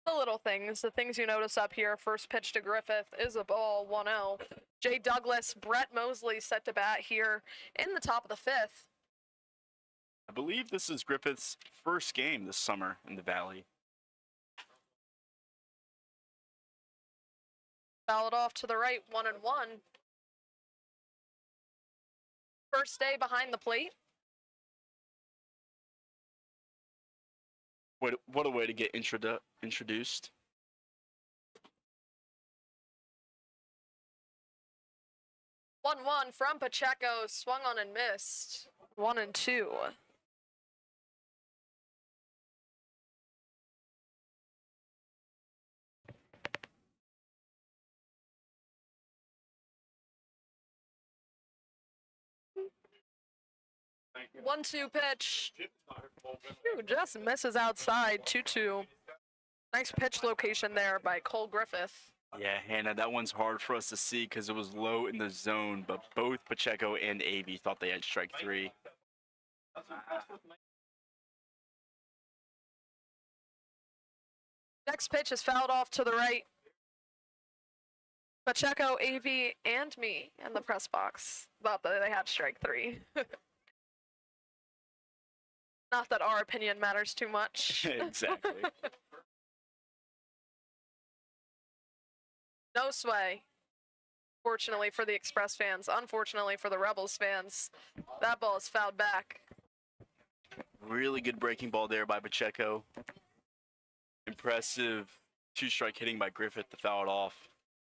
Speaker 1: The little things, the things you notice up here. First pitch to Griffith is a ball, 1-0. Jay Douglas, Brett Mosley set to bat here in the top of the 5th.
Speaker 2: I believe this is Griffith's first game this summer in the Valley.
Speaker 1: Fouled off to the right, 1-1. First day behind the plate.
Speaker 2: What a way to get introduced.
Speaker 1: One from Pacheco, swung on and missed. 1-2.
Speaker 3: Thank you.
Speaker 1: 1-2 pitch. Ooh, just misses outside. 2-2. Nice pitch location there by Cole Griffith.
Speaker 2: Yeah, Hannah, that one's hard for us to see because it was low in the zone, but both Pacheco and Avey thought they had strike 3.
Speaker 1: Next pitch is fouled off to the right. Pacheco, Avey, and me in the press box thought that they had strike 3. Not that our opinion matters too much.
Speaker 2: Exactly.
Speaker 1: No sway. Fortunately for the Express fans, unfortunately for the Rebels fans, that ball is fouled back.
Speaker 2: Really good breaking ball there by Pacheco. Impressive 2-strike hitting by Griffith to foul it off.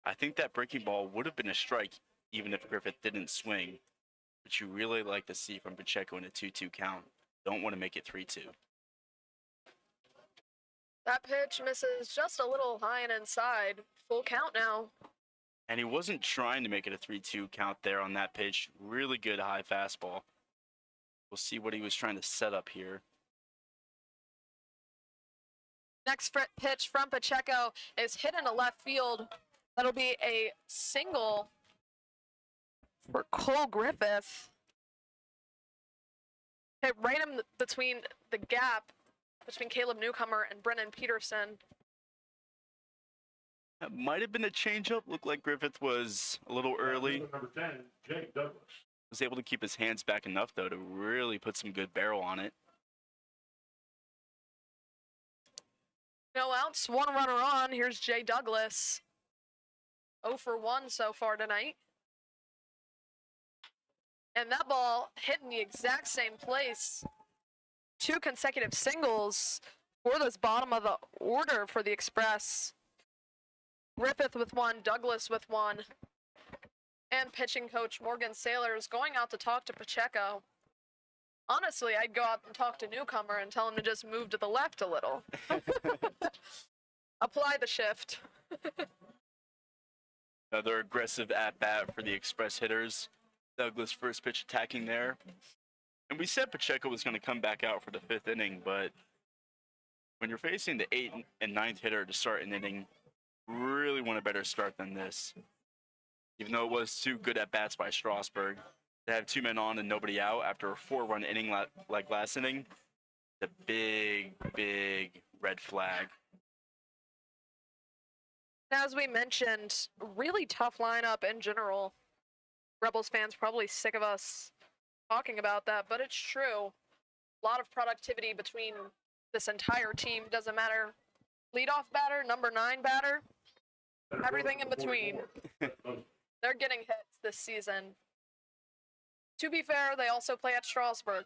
Speaker 2: I think that breaking ball would have been a strike even if Griffith didn't swing, which you really like to see from Pacheco in a 2-2 count. Don't want to make it 3-2.
Speaker 1: That pitch misses just a little high and inside. Full count now.
Speaker 2: And he wasn't trying to make it a 3-2 count there on that pitch. Really good high fastball. We'll see what he was trying to set up here.
Speaker 1: Next pitch from Pacheco is hit into left field. That'll be a single for Cole Griffith. Hit right in between the gap between Caleb Newcomer and Brennan Peterson.
Speaker 2: That might have been a changeup. Looked like Griffith was a little early.
Speaker 3: Number 10, Jake Douglas.
Speaker 2: Was able to keep his hands back enough, though, to really put some good barrel on it.
Speaker 1: No outs, one runner on. Here's Jay Douglas. 0 for 1 so far tonight. And that ball hit in the exact same place. 2 consecutive singles for this bottom of the order for the Express. Griffith with 1, Douglas with 1. And pitching coach Morgan Saylor going out to talk to Pacheco. Honestly, I'd go out and talk to Newcomer and tell him to just move to the left a little. Apply the shift.
Speaker 2: Another aggressive at-bat for the Express hitters. Douglas first pitch attacking there. And we said Pacheco was going to come back out for the 5th inning, but when you're facing the 8th and 9th hitter to start an inning, really want a better start than this. Even though it was 2 good at-bats by Strasburg, to have 2 men on and nobody out after a 4-run inning like last inning, the big red flag.
Speaker 1: As we mentioned, really tough lineup in general. Rebels fans probably sick of us talking about that, but it's true. A lot of productivity between this entire team. Doesn't matter. Leadoff batter, number 9 batter, everything in between. They're getting hits this season. To be fair, they also play at Strasburg.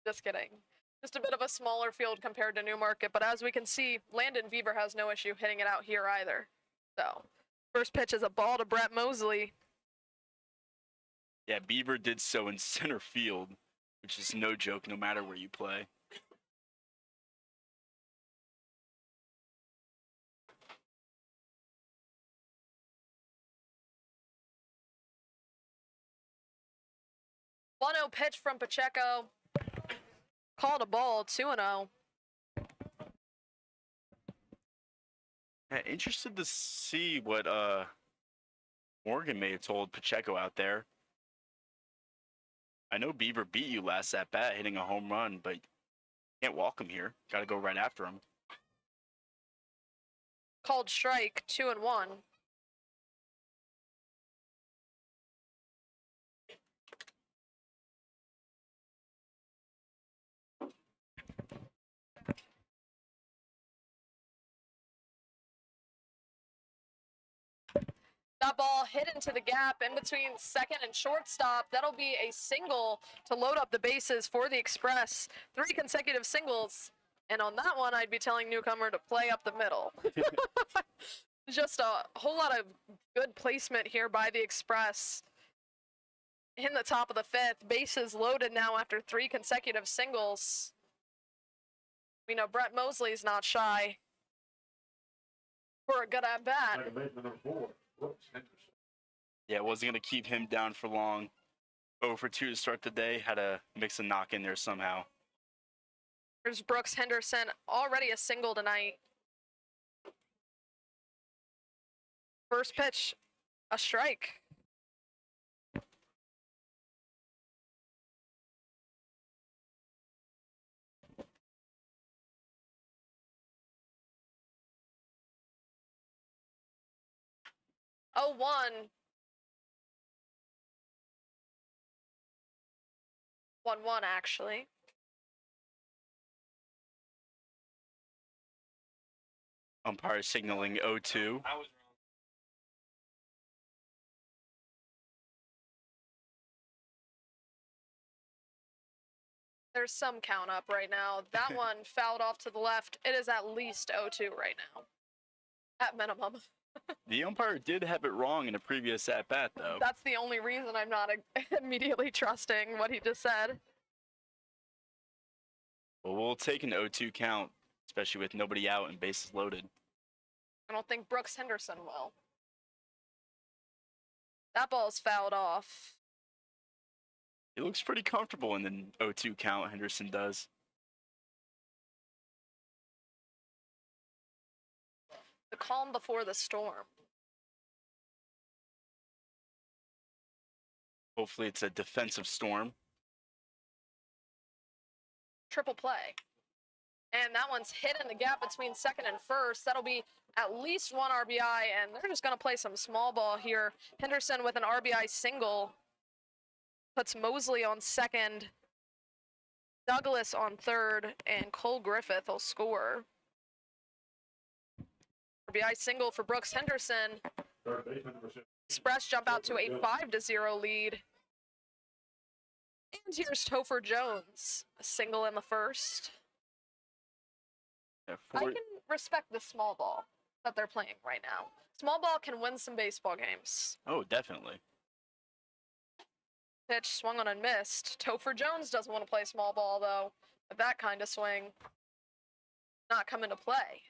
Speaker 1: Just kidding. Just a bit of a smaller field compared to Newmarket, but as we can see, Landon Bieber has no issue hitting it out here either. So, first pitch is a ball to Brett Mosley.
Speaker 2: Yeah, Bieber did so in center field, which is no joke no matter where you play.
Speaker 1: One 0 pitch from Pacheco. Called a ball, 2-0.
Speaker 2: Yeah, interested to see what Morgan may have told Pacheco out there. I know Beaver beat you last at bat, hitting a home run, but can't walk him here. Got to go right after him.
Speaker 1: Called strike, 2-1. That ball hit into the gap in between second and shortstop. That'll be a single to load up the bases for the Express. 3 consecutive singles. And on that one, I'd be telling Newcomer to play up the middle. Just a whole lot of good placement here by the Express. In the top of the 5th, bases loaded now after 3 consecutive singles. We know Brett Mosley's not shy for a good at bat.
Speaker 3: Second baseman number 4, Brooks Henderson.
Speaker 2: Yeah, wasn't going to keep him down for long. 0 for 2 to start the day. Had to mix a knock in there somehow.
Speaker 1: There's Brooks Henderson, already a single tonight. First pitch, a strike. Oh, 1-1 actually.
Speaker 2: Umpire signaling 0-2.
Speaker 4: I was wrong.
Speaker 1: There's some count up right now. That one fouled off to the left. It is at least 0-2 right now. At minimum.
Speaker 2: The umpire did have it wrong in a previous at-bat, though.
Speaker 1: That's the only reason I'm not immediately trusting what he just said.
Speaker 2: Well, we'll take an 0-2 count, especially with nobody out and bases loaded.
Speaker 1: I don't think Brooks Henderson will. That ball's fouled off.
Speaker 2: He looks pretty comfortable in the 0-2 count, Henderson does.
Speaker 1: The calm before the storm.
Speaker 2: Hopefully it's a defensive storm.
Speaker 1: Triple play. And that one's hit in the gap between second and first. That'll be at least 1 RBI, and they're just going to play some small ball here. Henderson with an RBI single. Puts Mosley on second. Douglas on third, and Cole Griffith will score. RBI single for Brooks Henderson.
Speaker 3: Third baseman number 6.
Speaker 1: Express jump out to a 5-0 lead. And here's Topher Jones, a single in the first.
Speaker 2: Yeah,
Speaker 1: I can respect the small ball that they're playing right now. Small ball can win some baseball games.
Speaker 2: Oh, definitely.
Speaker 1: Pitch swung on and missed. Topher Jones doesn't want to play small ball, though. With that kind of swing, not come into play.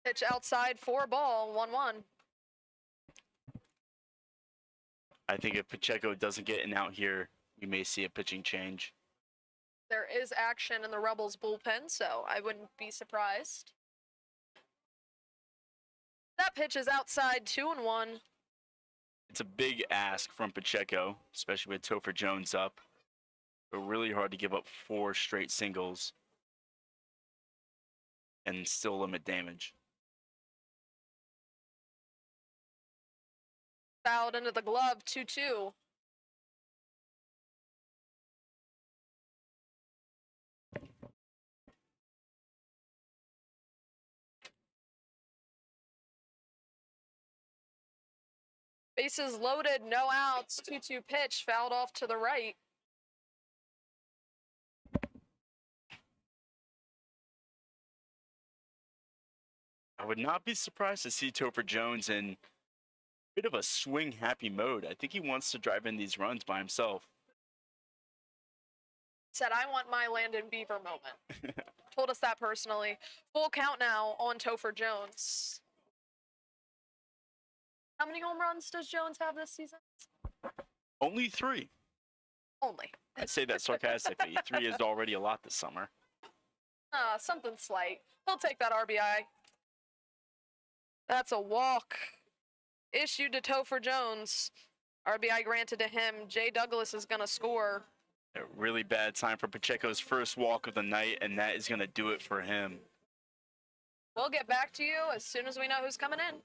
Speaker 1: Pitch outside for ball, 1-1.
Speaker 2: I think if Pacheco doesn't get an out here, we may see a pitching change.
Speaker 1: There is action in the Rebels bullpen, so I wouldn't be surprised. That pitch is outside, 2-1.
Speaker 2: It's a big ask from Pacheco, especially with Topher Jones up. But really hard to give up 4 straight singles and still limit damage.
Speaker 1: Fouled into the glove, 2-2. Bases loaded, no outs, 2-2 pitch, fouled off to the right.
Speaker 2: I would not be surprised to see Topher Jones in a bit of a swing happy mode. I think he wants to drive in these runs by himself.
Speaker 1: Said, I want my Landon Beaver moment. Told us that personally. Full count now on Topher Jones. How many home runs does Jones have this season?
Speaker 2: Only 3.
Speaker 1: Only.
Speaker 2: I say that sarcastically. 3 is already a lot this summer.
Speaker 1: Something slight. He'll take that RBI. That's a walk. Issued to Topher Jones. RBI granted to him. Jay Douglas is going to score.
Speaker 2: A really bad time for Pacheco's first walk of the night, and that is going to do it for him.
Speaker 1: We'll get back to you as soon as we know who's coming in.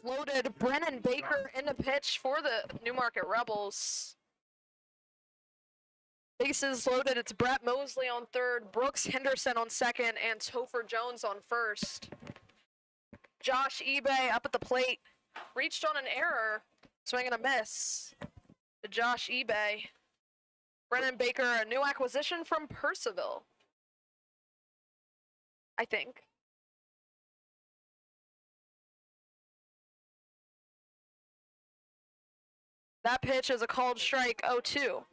Speaker 1: Loaded. Brennan Baker in the pitch for the Newmarket Rebels. Bases loaded. It's Brett Mosley on third, Brooks Henderson on second, and Topher Jones on first. Josh eBay up at the plate. Reached on an error. Swing and a miss to Josh eBay. Brennan Baker, a new acquisition from Percival, I think. That pitch is a called strike, 0-2.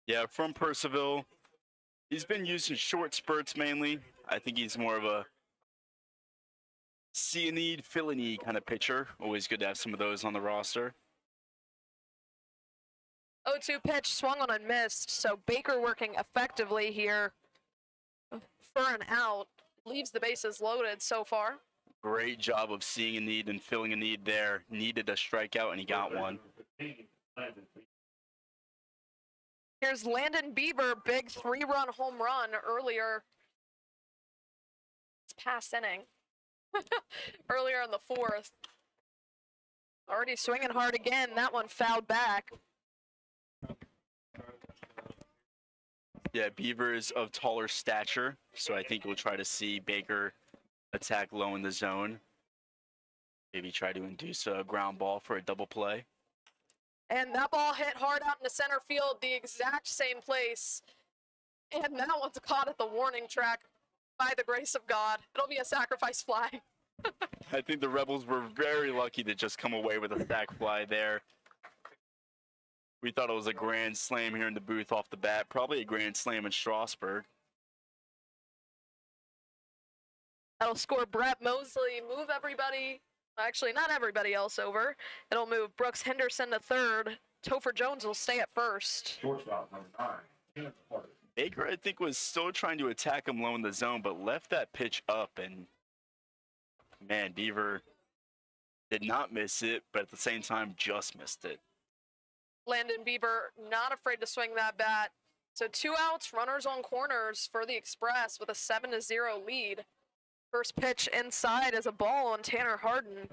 Speaker 2: Yeah, from Percival. He's been used in short spurts mainly. I think he's more of a see a need, fill a need kind of pitcher. Always good to have some of those on the roster.
Speaker 1: 0-2 pitch, swung on and missed. So Baker working effectively here for an out. Leaves the bases loaded so far.
Speaker 2: Great job of seeing a need and filling a need there. Needed a strikeout, and he got one.
Speaker 1: Here's Landon Beaver, big 3-run home run earlier. It's past inning. Earlier in the fourth. Already swinging hard again. That one fouled back.
Speaker 2: Yeah, Beaver is of taller stature, so I think we'll try to see Baker attack low in the zone. Maybe try to induce a ground ball for a double play.
Speaker 1: And that ball hit hard out into center field, the exact same place. And that one's caught at the warning track by the grace of God. It'll be a sacrifice fly.
Speaker 2: I think the Rebels were very lucky to just come away with a sac fly there. We thought it was a grand slam here in the booth off the bat. Probably a grand slam in Strasburg.
Speaker 1: That'll score Brett Mosley, move everybody, actually not everybody else over. It'll move Brooks Henderson to third. Topher Jones will stay at first.
Speaker 3: Shortstop, number 9.
Speaker 2: Baker, I think, was still trying to attack him low in the zone, but left that pitch up, and Man, Beaver did not miss it, but at the same time just missed it.
Speaker 1: Landon Beaver not afraid to swing that bat. So 2 outs, runners on corners for the Express with a 7-0 lead. First pitch inside is a ball on Tanner Harden.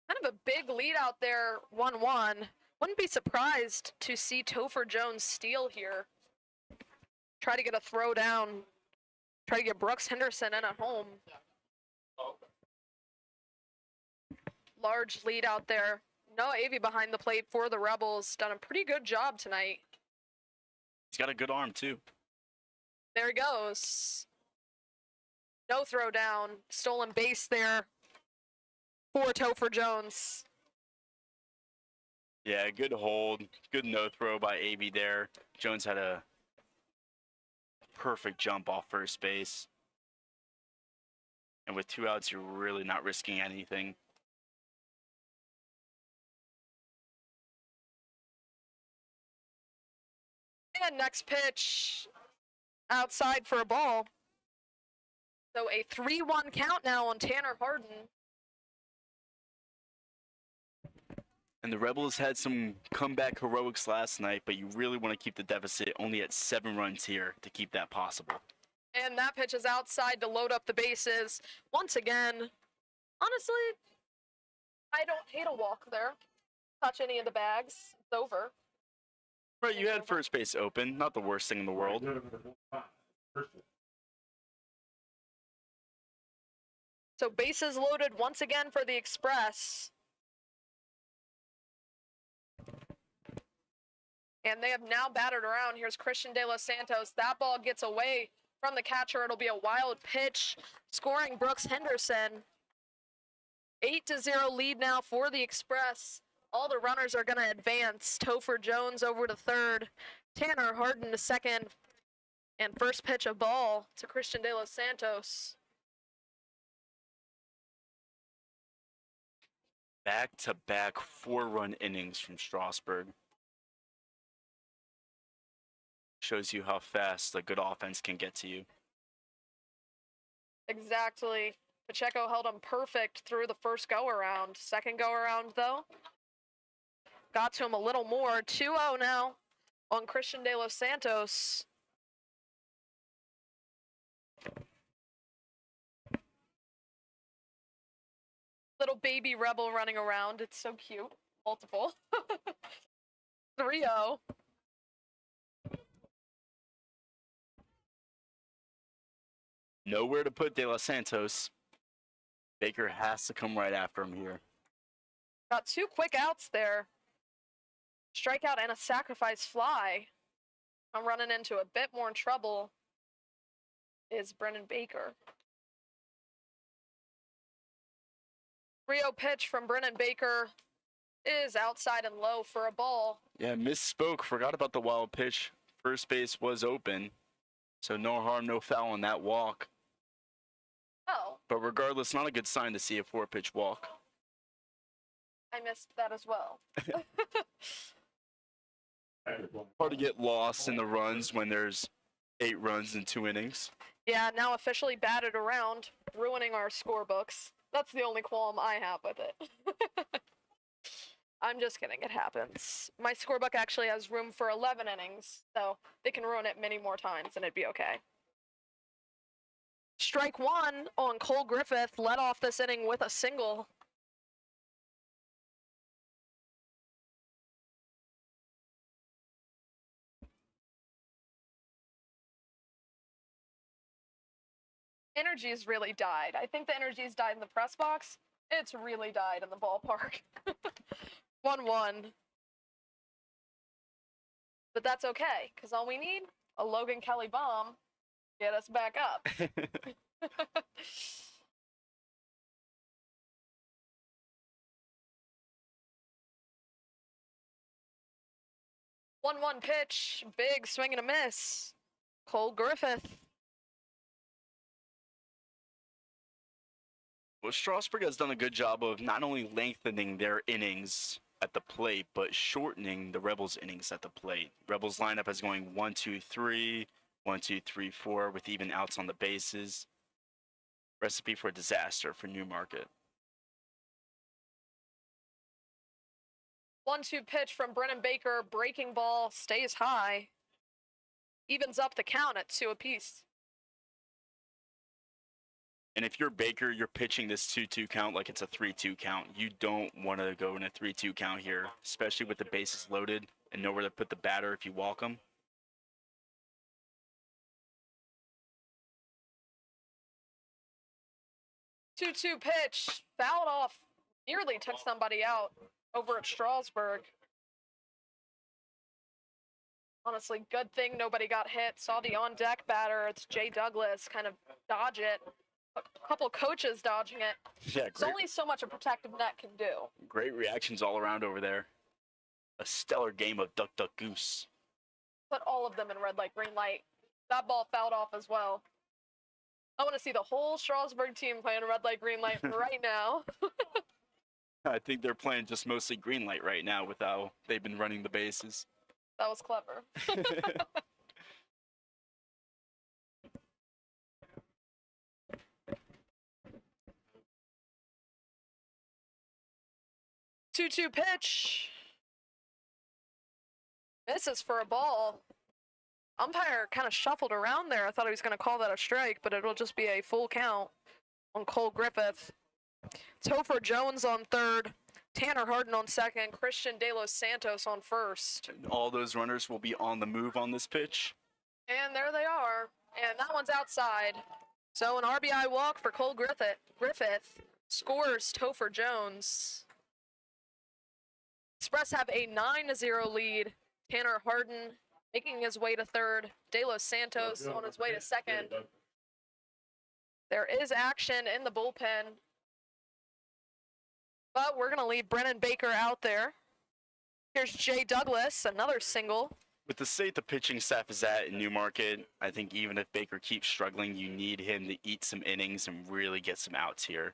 Speaker 1: Kind of a big lead out there, 1-1. Wouldn't be surprised to see Topher Jones steal here. Try to get a throw down. Try to get Brooks Henderson in at home. Large lead out there. Noah Avey behind the plate for the Rebels. Done a pretty good job tonight.
Speaker 2: He's got a good arm, too.
Speaker 1: There he goes. No throw down. Stolen base there for Topher Jones.
Speaker 2: Yeah, good hold. Good no throw by AB there. Jones had a perfect jump off first base. And with 2 outs, you're really not risking anything.
Speaker 1: And next pitch outside for a ball. So a 3-1 count now on Tanner Harden.
Speaker 2: And the Rebels had some comeback heroics last night, but you really want to keep the deficit only at 7 runs here to keep that possible.
Speaker 1: And that pitch is outside to load up the bases. Once again, honestly, I don't hate a walk there. Touch any of the bags, it's over.
Speaker 2: Right, you had first base open. Not the worst thing in the world.
Speaker 1: So bases loaded once again for the Express. And they have now batted around. Here's Christian De Los Santos. That ball gets away from the catcher. It'll be a wild pitch, scoring Brooks Henderson. 8-0 lead now for the Express. All the runners are going to advance. Topher Jones over to third. Tanner Harden to second. And first pitch of ball to Christian De Los Santos.
Speaker 2: Back-to-back 4-run innings from Strasburg. Shows you how fast a good offense can get to you.
Speaker 1: Exactly. Pacheco held him perfect through the first go-around. Second go-around, though, got to him a little more. 2-0 now on Christian De Los Santos. Little baby Rebel running around. It's so cute. Multiple. 3-0.
Speaker 2: Nowhere to put De Los Santos. Baker has to come right after him here.
Speaker 1: Got 2 quick outs there. Strikeout and a sacrifice fly. I'm running into a bit more trouble is Brennan Baker. 3-0 pitch from Brennan Baker is outside and low for a ball.
Speaker 2: Yeah, misspoke. Forgot about the wild pitch. First base was open. So no harm, no foul on that walk.
Speaker 1: Oh,
Speaker 2: But regardless, not a good sign to see a 4-pitch walk.
Speaker 1: I missed that as well.
Speaker 2: Hard to get lost in the runs when there's 8 runs in 2 innings.
Speaker 1: Yeah, now officially batted around, ruining our scorebooks. That's the only qualm I have with it. I'm just kidding, it happens. My scorebook actually has room for 11 innings, so they can ruin it many more times and it'd be okay. Strike 1 on Cole Griffith, led off this inning with a single. Energy's really died. I think the energy's died in the press box. It's really died in the ballpark. 1-1. But that's okay, because all we need, a Logan Kelly bomb, get us back up. 1-1 pitch, big swing and a miss. Cole Griffith.
Speaker 2: Well, Strasburg has done a good job of not only lengthening their innings at the plate, but shortening the Rebels innings at the plate. Rebels lineup is going 1-2-3, 1-2-3-4 with even outs on the bases. Recipe for disaster for Newmarket.
Speaker 1: 1-2 pitch from Brennan Baker. Breaking ball stays high. Evens up the count at 2 apiece.
Speaker 2: And if you're Baker, you're pitching this 2-2 count like it's a 3-2 count. You don't want to go in a 3-2 count here, especially with the bases loaded and nowhere to put the batter if you walk him.
Speaker 1: Two pitch. Fouled off. Nearly took somebody out over at Strasburg. Honestly, good thing nobody got hit. Saw the on-deck batter. It's Jay Douglas kind of dodge it. A couple coaches dodging it.
Speaker 2: Yeah,
Speaker 1: It's only so much a protective net can do.
Speaker 2: Great reactions all around over there. A stellar game of duck, duck, goose.
Speaker 1: Put all of them in red light, green light. That ball fouled off as well. I want to see the whole Strasburg team playing red light, green light right now.
Speaker 2: I think they're playing just mostly green light right now with how they've been running the bases.
Speaker 1: That was clever. 2-2 pitch. Misses for a ball. Umpire kind of shuffled around there. I thought he was going to call that a strike, but it'll just be a full count on Cole Griffith. Topher Jones on third. Tanner Harden on second. Christian De Los Santos on first.
Speaker 2: All those runners will be on the move on this pitch.
Speaker 1: And there they are. And that one's outside. So an RBI walk for Cole Griffith scores Topher Jones. Express have a 9-0 lead. Tanner Harden making his way to third. De Los Santos on his way to second. There is action in the bullpen. But we're going to leave Brennan Baker out there. Here's Jay Douglas, another single.
Speaker 2: With the state the pitching staff is at in Newmarket, I think even if Baker keeps struggling, you need him to eat some innings and really get some outs here.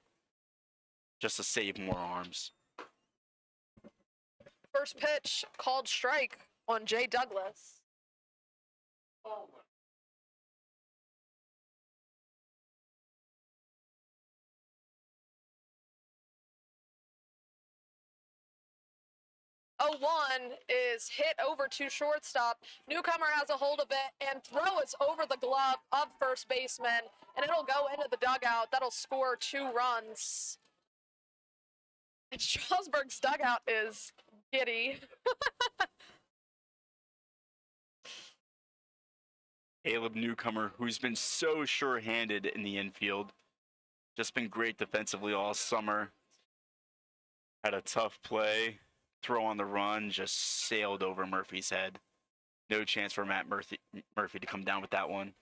Speaker 2: Just to save more arms.
Speaker 1: First pitch called strike on Jay Douglas. Oh, 1 is hit over to shortstop. Newcomer has a hold of it and throw is over the glove of first baseman, and it'll go into the dugout. That'll score 2 runs. And Strasburg's dugout is giddy.
Speaker 2: Caleb Newcomer, who's been so sure-handed in the infield. Just been great defensively all summer. Had a tough play. Throw on the run, just sailed over Murphy's head. No chance for Matt Murphy to come down with that one.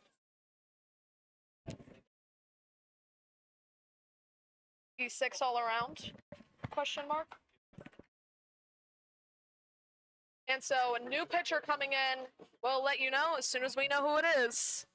Speaker 1: E6 all around? Question mark. And so a new pitcher coming in. We'll let you know as soon as we know who it is.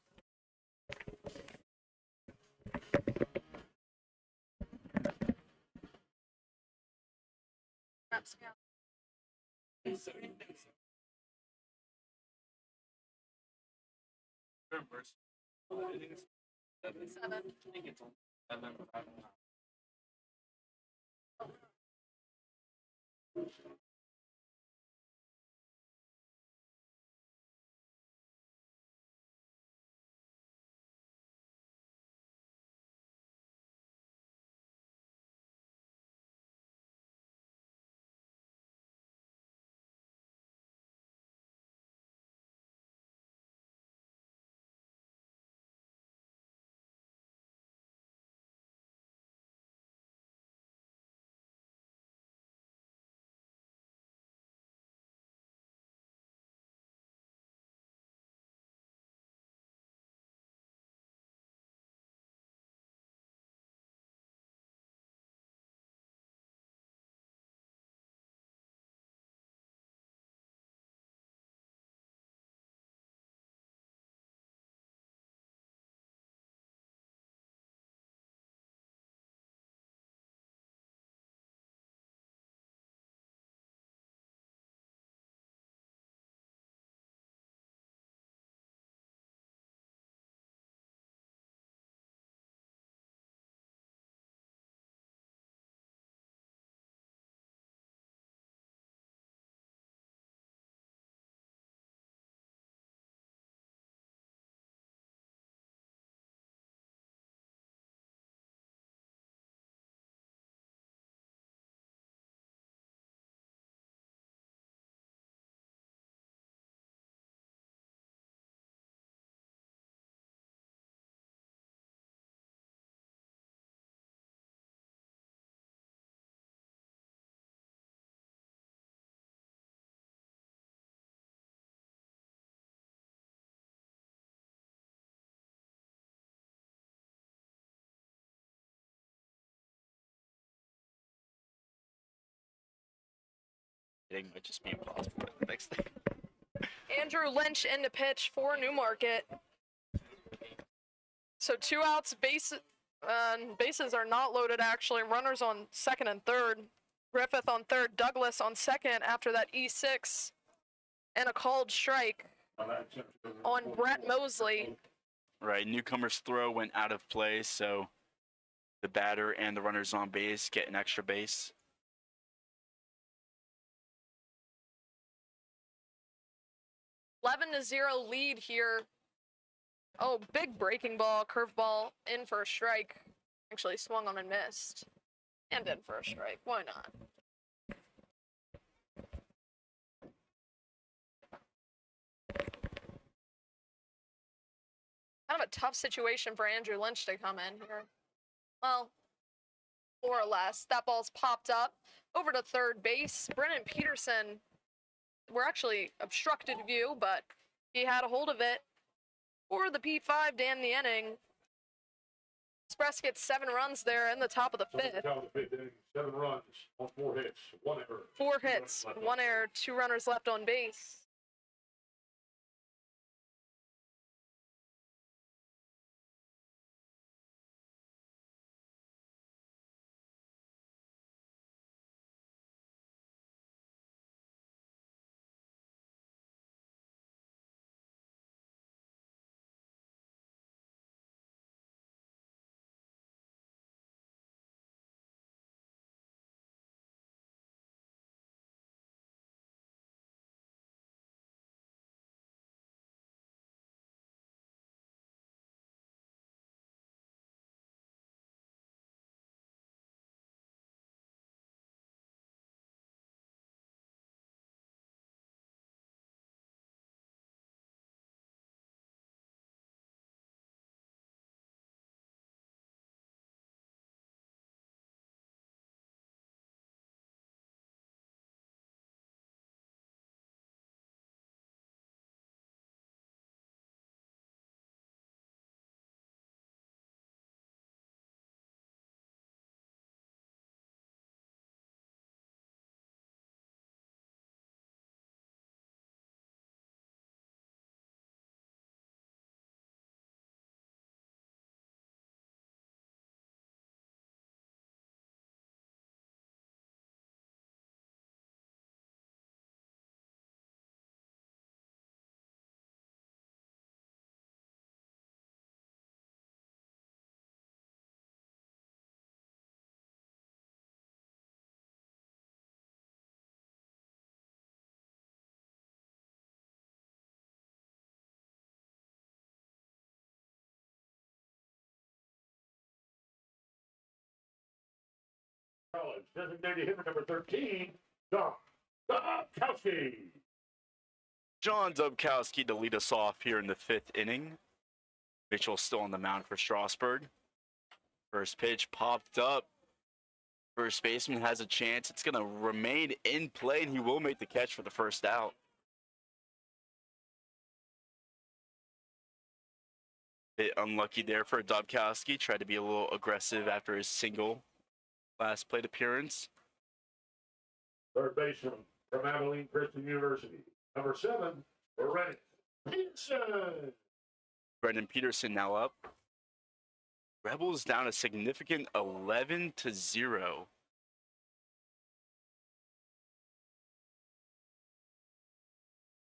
Speaker 2: Hitting might just be impossible the next day.
Speaker 1: Andrew Lynch in to pitch for Newmarket. So 2 outs, bases are not loaded actually. Runners on second and third. Griffith on third, Douglas on second after that E6 and a called strike on Brett Mosley.
Speaker 2: Right, newcomer's throw went out of play, so the batter and the runners on base get an extra base.
Speaker 1: (11-0) lead here. Oh, big breaking ball, curveball in for a strike. Actually swung on and missed. And in for a strike. Why not? Kind of a tough situation for Andrew Lynch to come in here. Well, more or less. That ball's popped up over to third base. Brennan Peterson, we're actually obstructed view, but he had a hold of it for the P5 to end the inning. Express gets 7 runs there in the top of the fifth.
Speaker 3: 7 runs on 4 hits, 1 error.
Speaker 1: 4 hits, 1 error, 2 runners left on base.
Speaker 3: College designated hitter number 13, John Dubkowski.
Speaker 2: John Dubkowski to lead us off here in the 5th inning. Mitchell still on the mound for Strasburg. First pitch popped up. First baseman has a chance. It's going to remain in play, and he will make the catch for the first out. Bit unlucky there for Dubkowski. Tried to be a little aggressive after his single last plate appearance.
Speaker 3: Third baseman from Abilene Christian University, number 7, Brennan Peterson.
Speaker 2: Brendan Peterson now up. Rebels down a significant 11-0.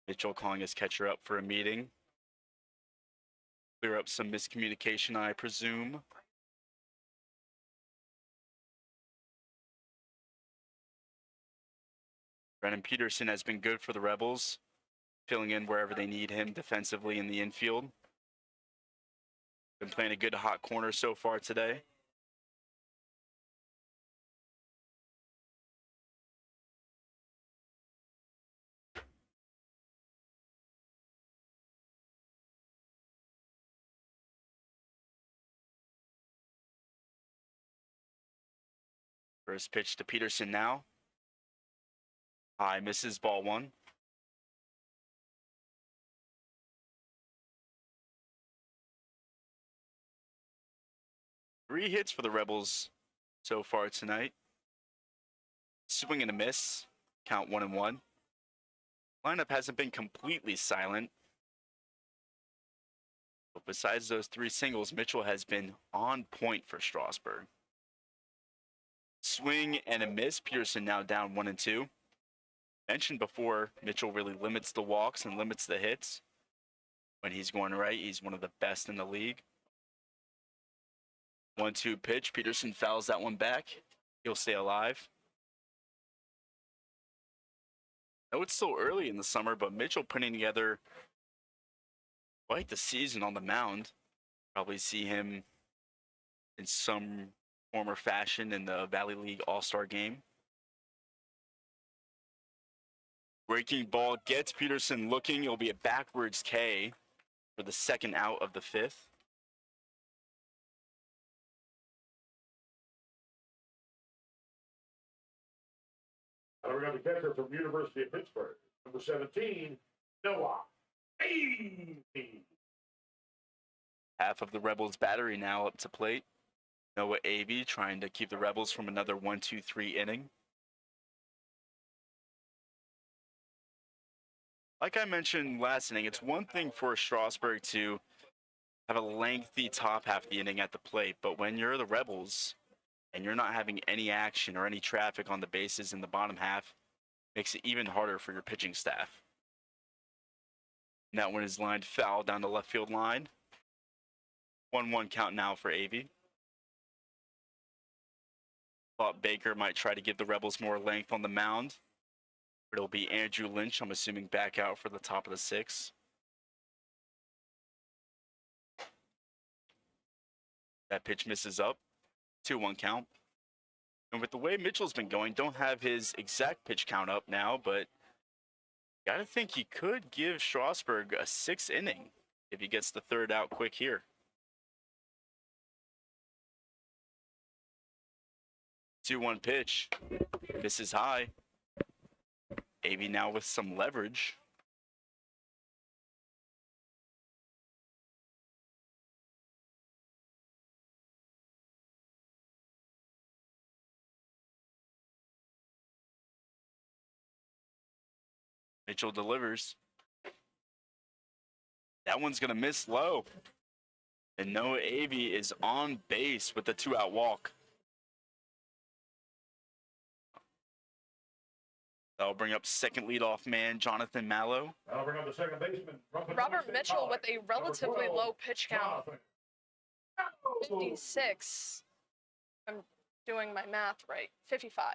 Speaker 2: Mitchell calling his catcher up for a meeting. Clear up some miscommunication, I presume. Brennan Peterson has been good for the Rebels, filling in wherever they need him defensively in the infield. Been playing a good hot corner so far today. First pitch to Peterson now. High, misses, ball 1. Three hits for the Rebels so far tonight. Swing and a miss. count 1-1. Lineup hasn't been completely silent. But besides those 3 singles, Mitchell has been on point for Strasburg. Swing and a miss. Peterson now down 1-2. Mentioned before, Mitchell really limits the walks and limits the hits. When he's going right, he's one of the best in the league. 1-2 pitch. Peterson fouls that one back. He'll stay alive. I know it's still early in the summer, but Mitchell putting together quite the season on the mound. Probably see him in some form or fashion in the Valley League All-Star game. Breaking ball gets Peterson looking. It'll be a backwards K for the second out of the 5th.
Speaker 3: And we got the catcher from University of Pittsburgh, number 17, Noah Avey.
Speaker 2: Half of the Rebels battery now up to plate. Noah Avey trying to keep the Rebels from another 1-2-3 inning. Like I mentioned last inning, it's one thing for Strasburg to have a lengthy top half of the inning at the plate, but when you're the Rebels and you're not having any action or any traffic on the bases in the bottom half, makes it even harder for your pitching staff. And that one is lined foul down the left field line. 1-1 count now for Avey. Thought Baker might try to give the Rebels more length on the mound. But it'll be Andrew Lynch, I'm assuming, back out for the top of the 6th. That pitch misses up. 2-1 count. And with the way Mitchell's been going, don't have his exact pitch count up now, but gotta think he could give Strasburg a 6th inning if he gets the 3rd out quick here. 2-1 pitch. Misses high. Avey now with some leverage. Mitchell delivers. That one's going to miss low. And Noah Avey is on base with the 2-out walk. That'll bring up second leadoff man, Jonathan Mallow.
Speaker 3: That'll bring up the second baseman,
Speaker 1: Robert Mitchell with a relatively low pitch count. 56. I'm doing my math right. 55.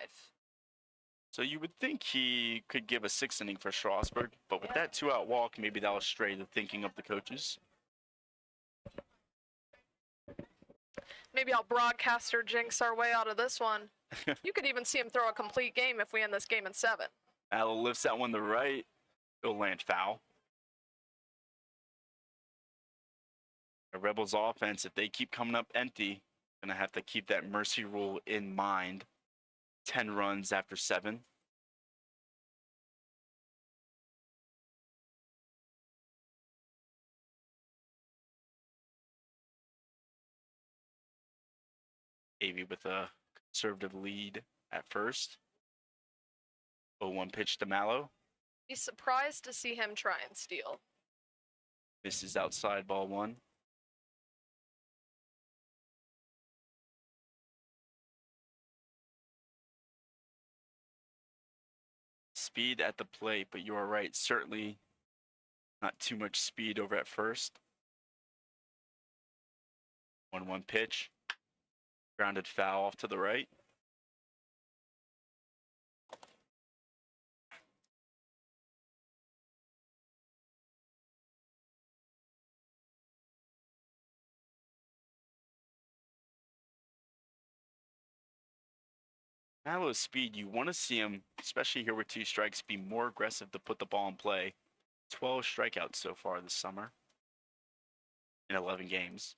Speaker 2: So you would think he could give a 6th inning for Strasburg, but with that 2-out walk, maybe that'll stray the thinking of the coaches.
Speaker 1: Maybe I'll broadcaster jinx our way out of this one. You could even see him throw a complete game if we end this game in 7.
Speaker 2: Mallow lifts that one to right. It'll land foul. The Rebels offense, if they keep coming up empty, gonna have to keep that mercy rule in mind. 10 runs after 7. Avey with a conservative lead at first. 0-1 pitch to Mallow.
Speaker 1: Be surprised to see him try and steal.
Speaker 2: This is outside, ball 1. Speed at the plate, but you are right, certainly not too much speed over at first. 1-1 pitch. Grounded foul off to the right. Mallow's speed, you want to see him, especially here with 2 strikes, be more aggressive to put the ball in play. 12 strikeouts so far this summer in 11 games.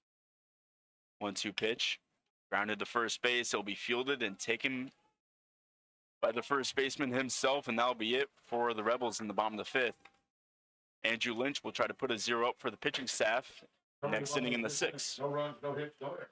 Speaker 2: 1-2 pitch. Grounded to first base. He'll be fielded and taken by the first baseman himself, and that'll be it for the Rebels in the bottom of the 5th. Andrew Lynch will try to put a 0 up for the pitching staff next inning in the 6th.
Speaker 3: No runs, no hits, no errors.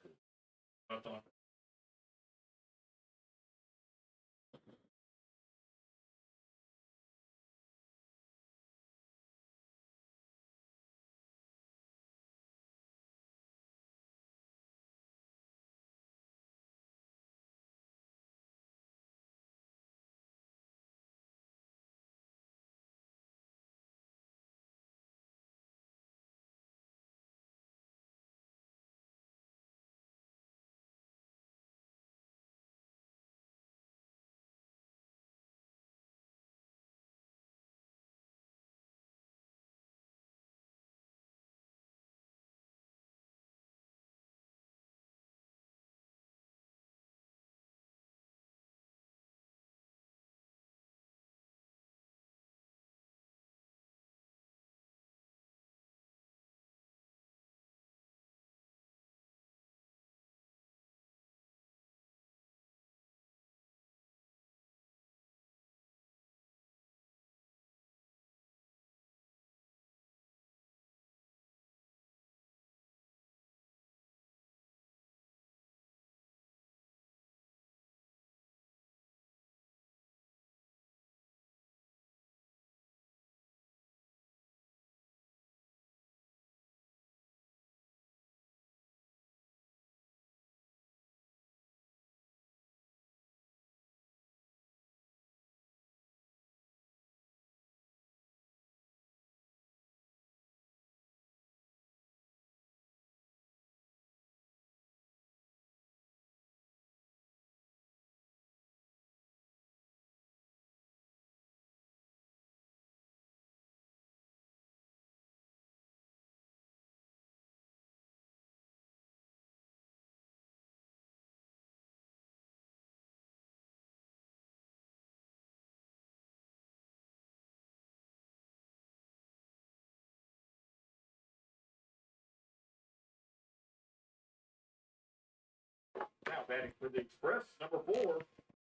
Speaker 3: batting for the Express, number 4,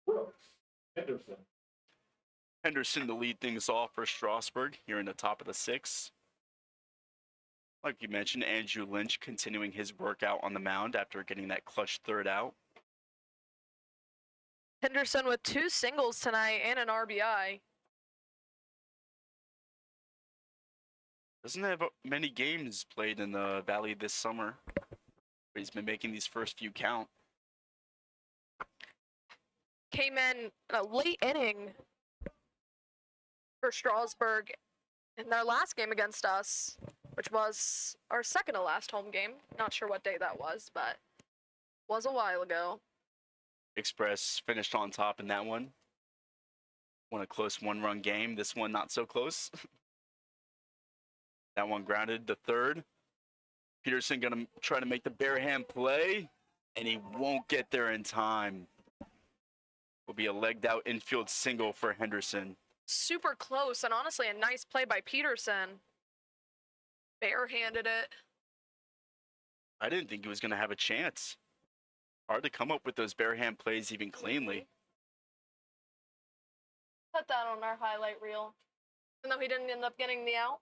Speaker 3: Brooks Henderson.
Speaker 2: Henderson to lead things off for Strasburg here in the top of the 6th. Like you mentioned, Andrew Lynch continuing his workout on the mound after getting that clutch third out.
Speaker 1: Henderson with 2 singles tonight and an RBI.
Speaker 2: Doesn't have many games played in the Valley this summer, but he's been making these first few count.
Speaker 1: Came in a late inning for Strasburg in their last game against us, which was our second to last home game. Not sure what day that was, but was a while ago.
Speaker 2: Express finished on top in that one. Won a close 1-run game. This one not so close. That one grounded to third. Peterson gonna try to make the bare hand play, and he won't get there in time. Will be a legged out infield single for Henderson.
Speaker 1: Super close, and honestly a nice play by Peterson. Barehanded it.
Speaker 2: I didn't think he was gonna have a chance. Hard to come up with those bare hand plays even cleanly.
Speaker 1: Put that on our highlight reel. Even though he didn't end up getting the out.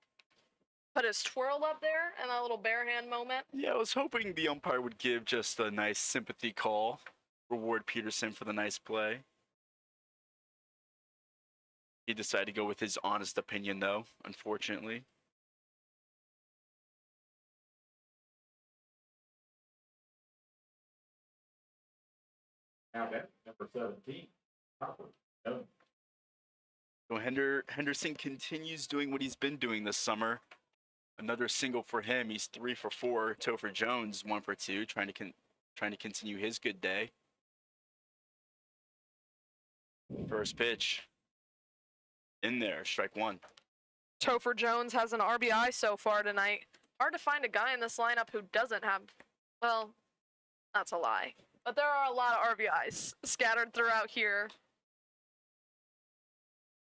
Speaker 1: Put his twirl up there and that little bare hand moment.
Speaker 2: Yeah, I was hoping the umpire would give just a nice sympathy call. Reward Peterson for the nice play. He decided to go with his honest opinion, though, unfortunately.
Speaker 3: Now batting, number 17, Copper. No.
Speaker 2: So Henderson continues doing what he's been doing this summer. Another single for him. He's 3 for 4. Topher Jones 1 for 2, trying to continue his good day. First pitch. In there, strike 1.
Speaker 1: Topher Jones has an RBI so far tonight. Hard to find a guy in this lineup who doesn't have, well, that's a lie. But there are a lot of RBIs scattered throughout here.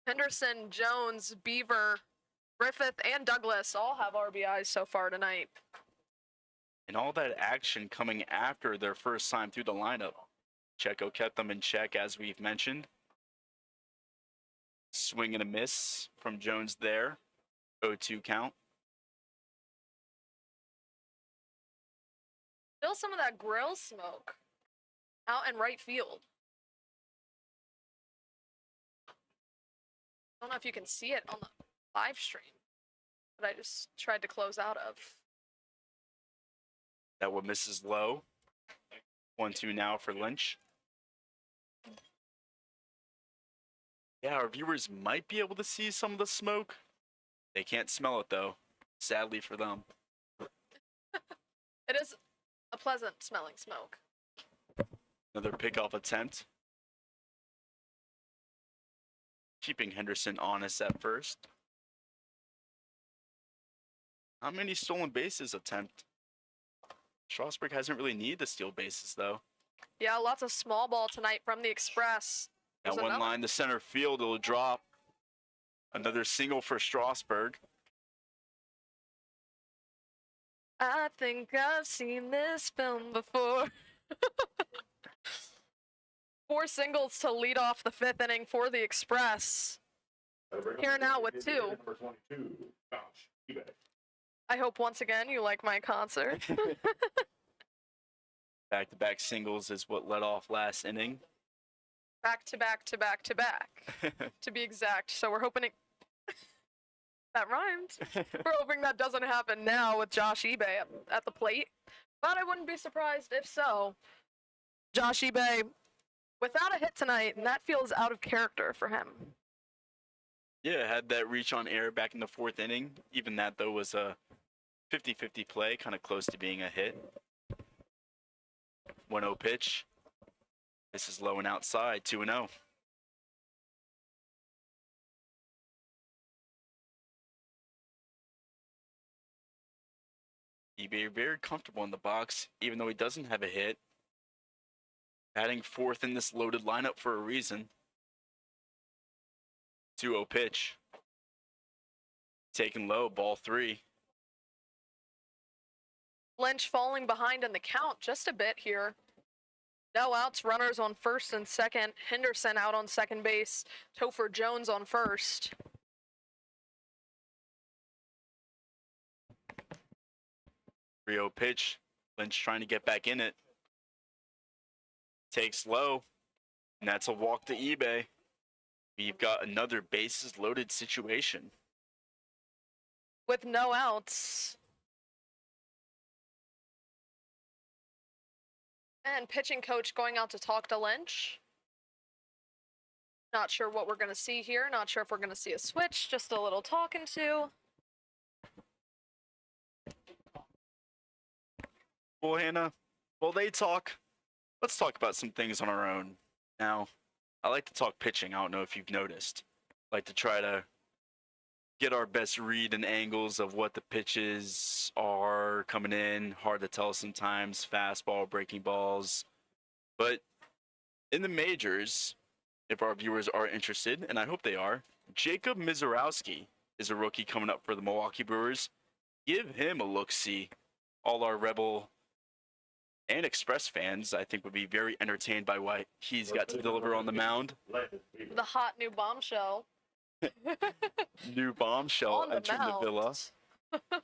Speaker 1: Henderson, Jones, Beaver, Griffith, and Douglas all have RBIs so far tonight.
Speaker 2: And all that action coming after their first time through the lineup. Checo kept them in check, as we've mentioned. Swing and a miss from Jones there. 0-2 count.
Speaker 1: Still some of that grill smoke out in right field. I don't know if you can see it on the live stream, but I just tried to close out of.
Speaker 2: That one misses low. 1-2 now for Lynch. Yeah, our viewers might be able to see some of the smoke. They can't smell it, though, sadly for them.
Speaker 1: It is a pleasant smelling smoke.
Speaker 2: Another pickoff attempt. Keeping Henderson honest at first. How many stolen bases attempt? Strasburg hasn't really needed to steal bases, though.
Speaker 1: Yeah, lots of small ball tonight from the Express.
Speaker 2: That
Speaker 1: There's
Speaker 2: one
Speaker 1: another.
Speaker 2: line to center field, it'll drop. Another single for Strasburg.
Speaker 1: I think I've seen this film before. 4 singles to lead off the 5th inning for the Express. Here now with 2.
Speaker 3: Number 22, Josh Ebay.
Speaker 1: I hope once again you like my concert.
Speaker 2: Back-to-back singles is what led off last inning.
Speaker 1: Back to back to back to back, to be exact. So we're hoping it. That rhymed. We're hoping that doesn't happen now with Josh Ebay at the plate. But I wouldn't be surprised if so. Josh Ebay without a hit tonight, and that feels out of character for him.
Speaker 2: Yeah, had that reach on air back in the 4th inning. Even that, though, was a 50-50 play, kind of close to being a hit. 1-0 pitch. This is low and outside, 2-0. eBay very comfortable in the box, even though he doesn't have a hit. Batting 4th in this loaded lineup for a reason. 2-0 pitch. Taken low, ball 3.
Speaker 1: Lynch falling behind in the count just a bit here. No outs, runners on first and second. Henderson out on second base. Topher Jones on first.
Speaker 2: Rio pitch. Lynch trying to get back in it. Takes low. And that's a walk to eBay. We've got another bases loaded situation.
Speaker 1: With no outs. And pitching coach going out to talk to Lynch. Not sure what we're going to see here. Not sure if we're going to see a switch. Just a little talking to.
Speaker 2: Well, Hannah, while they talk, let's talk about some things on our own. Now, I like to talk pitching. I don't know if you've noticed. I like to try to get our best read and angles of what the pitches are coming in. Hard to tell sometimes. Fastball, breaking balls. But in the majors, if our viewers are interested, and I hope they are, Jacob Mizorowski is a rookie coming up for the Milwaukee Brewers. Give him a look-see. All our Rebel and Express fans, I think, would be very entertained by what he's got to deliver on the mound.
Speaker 1: The hot new bombshell.
Speaker 2: New bombshell
Speaker 1: On the
Speaker 2: entering the villa.
Speaker 1: mound.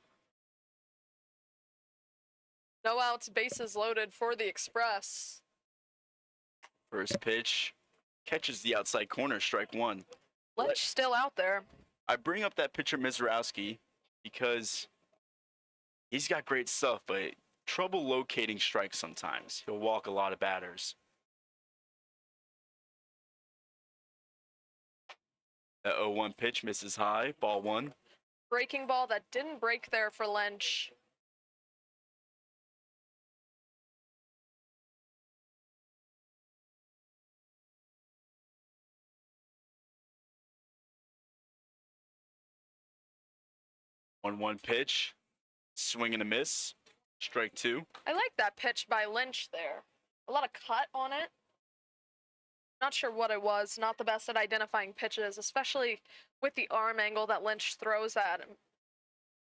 Speaker 1: No outs, bases loaded for the Express.
Speaker 2: First pitch catches the outside corner, strike one.
Speaker 1: Lynch still out there.
Speaker 2: I bring up that pitcher Mizorowski because he's got great stuff, but trouble locating strikes sometimes. He'll walk a lot of batters. The 0-1 pitch misses high, ball one.
Speaker 1: Breaking ball that didn't break there for Lynch.
Speaker 2: 1-1 pitch, swing and a miss, strike two.
Speaker 1: I like that pitch by Lynch there. A lot of cut on it. Not sure what it was. Not the best at identifying pitches, especially with the arm angle that Lynch throws at him.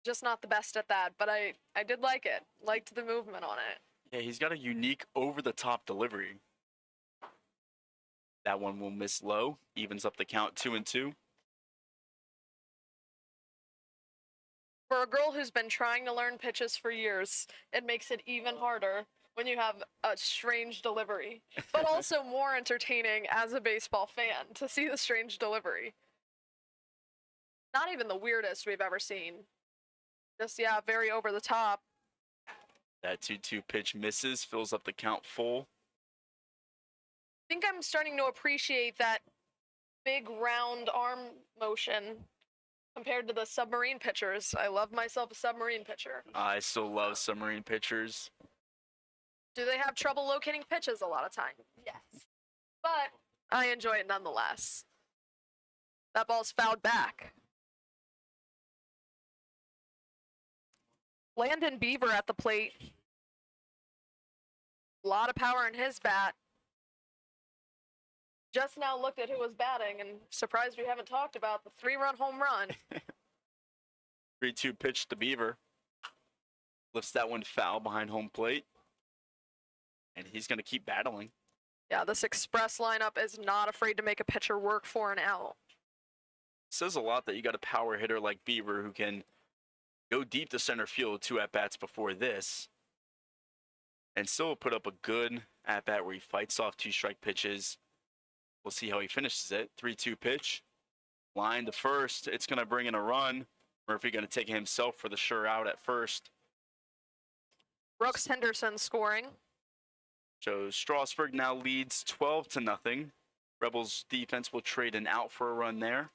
Speaker 1: Just not the best at that, but I did like it. Liked the movement on it.
Speaker 2: Yeah, he's got a unique over-the-top delivery. That one will miss low, evens up the count 2-2.
Speaker 1: For a girl who's been trying to learn pitches for years, it makes it even harder when you have a strange delivery, but also more entertaining as a baseball fan to see the strange delivery. Not even the weirdest we've ever seen. Just, yeah, very over the top.
Speaker 2: That 2-2 pitch misses, fills up the count full.
Speaker 1: I think I'm starting to appreciate that big round arm motion compared to the submarine pitchers. I love myself a submarine pitcher.
Speaker 2: I still love submarine pitchers.
Speaker 1: Do they have trouble locating pitches a lot of time? Yes. But I enjoy it nonetheless. That ball's fouled back. Landon Beaver at the plate. A lot of power in his bat. Just now looked at who was batting and surprised we haven't talked about the 3-run home run.
Speaker 2: 3-2 pitch to Beaver. Lifts that one foul behind home plate. And he's going to keep battling.
Speaker 1: Yeah, this Express lineup is not afraid to make a pitcher work for an out.
Speaker 2: Says a lot that you got a power hitter like Beaver who can go deep to center field 2 at-bats before this. And still put up a good at-bat where he fights off 2 strike pitches. We'll see how he finishes it. 3-2 pitch. Line to first. It's going to bring in a run. Murphy going to take it himself for the sure out at first.
Speaker 1: Brooks Henderson scoring.
Speaker 2: So Strasburg now leads 12-0. Rebels defense will trade an out for a run there.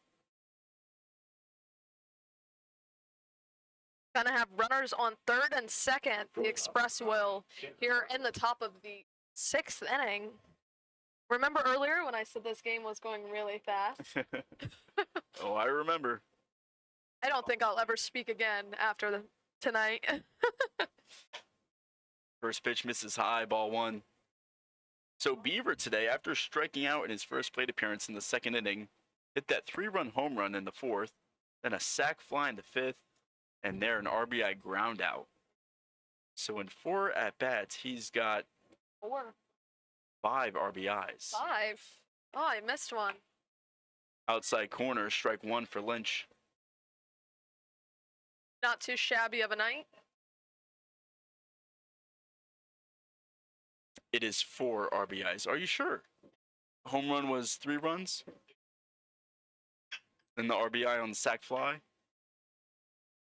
Speaker 1: Gonna have runners on third and second. The Express will here in the top of the 6th inning. Remember earlier when I said this game was going really fast?
Speaker 2: Oh, I remember.
Speaker 1: I don't think I'll ever speak again after tonight.
Speaker 2: First pitch misses high, ball one. So Beaver today, after striking out in his first plate appearance in the 2nd inning, hit that 3-run home run in the 4th, then a sac fly in the 5th, and there an RBI ground out. So in 4 at-bats, he's got 5 RBIs.
Speaker 1: 5. Oh, I missed one.
Speaker 2: Outside corner, strike 1 for Lynch.
Speaker 1: Not too shabby of a night.
Speaker 2: It is 4 RBIs. Are you sure? Home run was 3 runs. Then the RBI on the sac fly.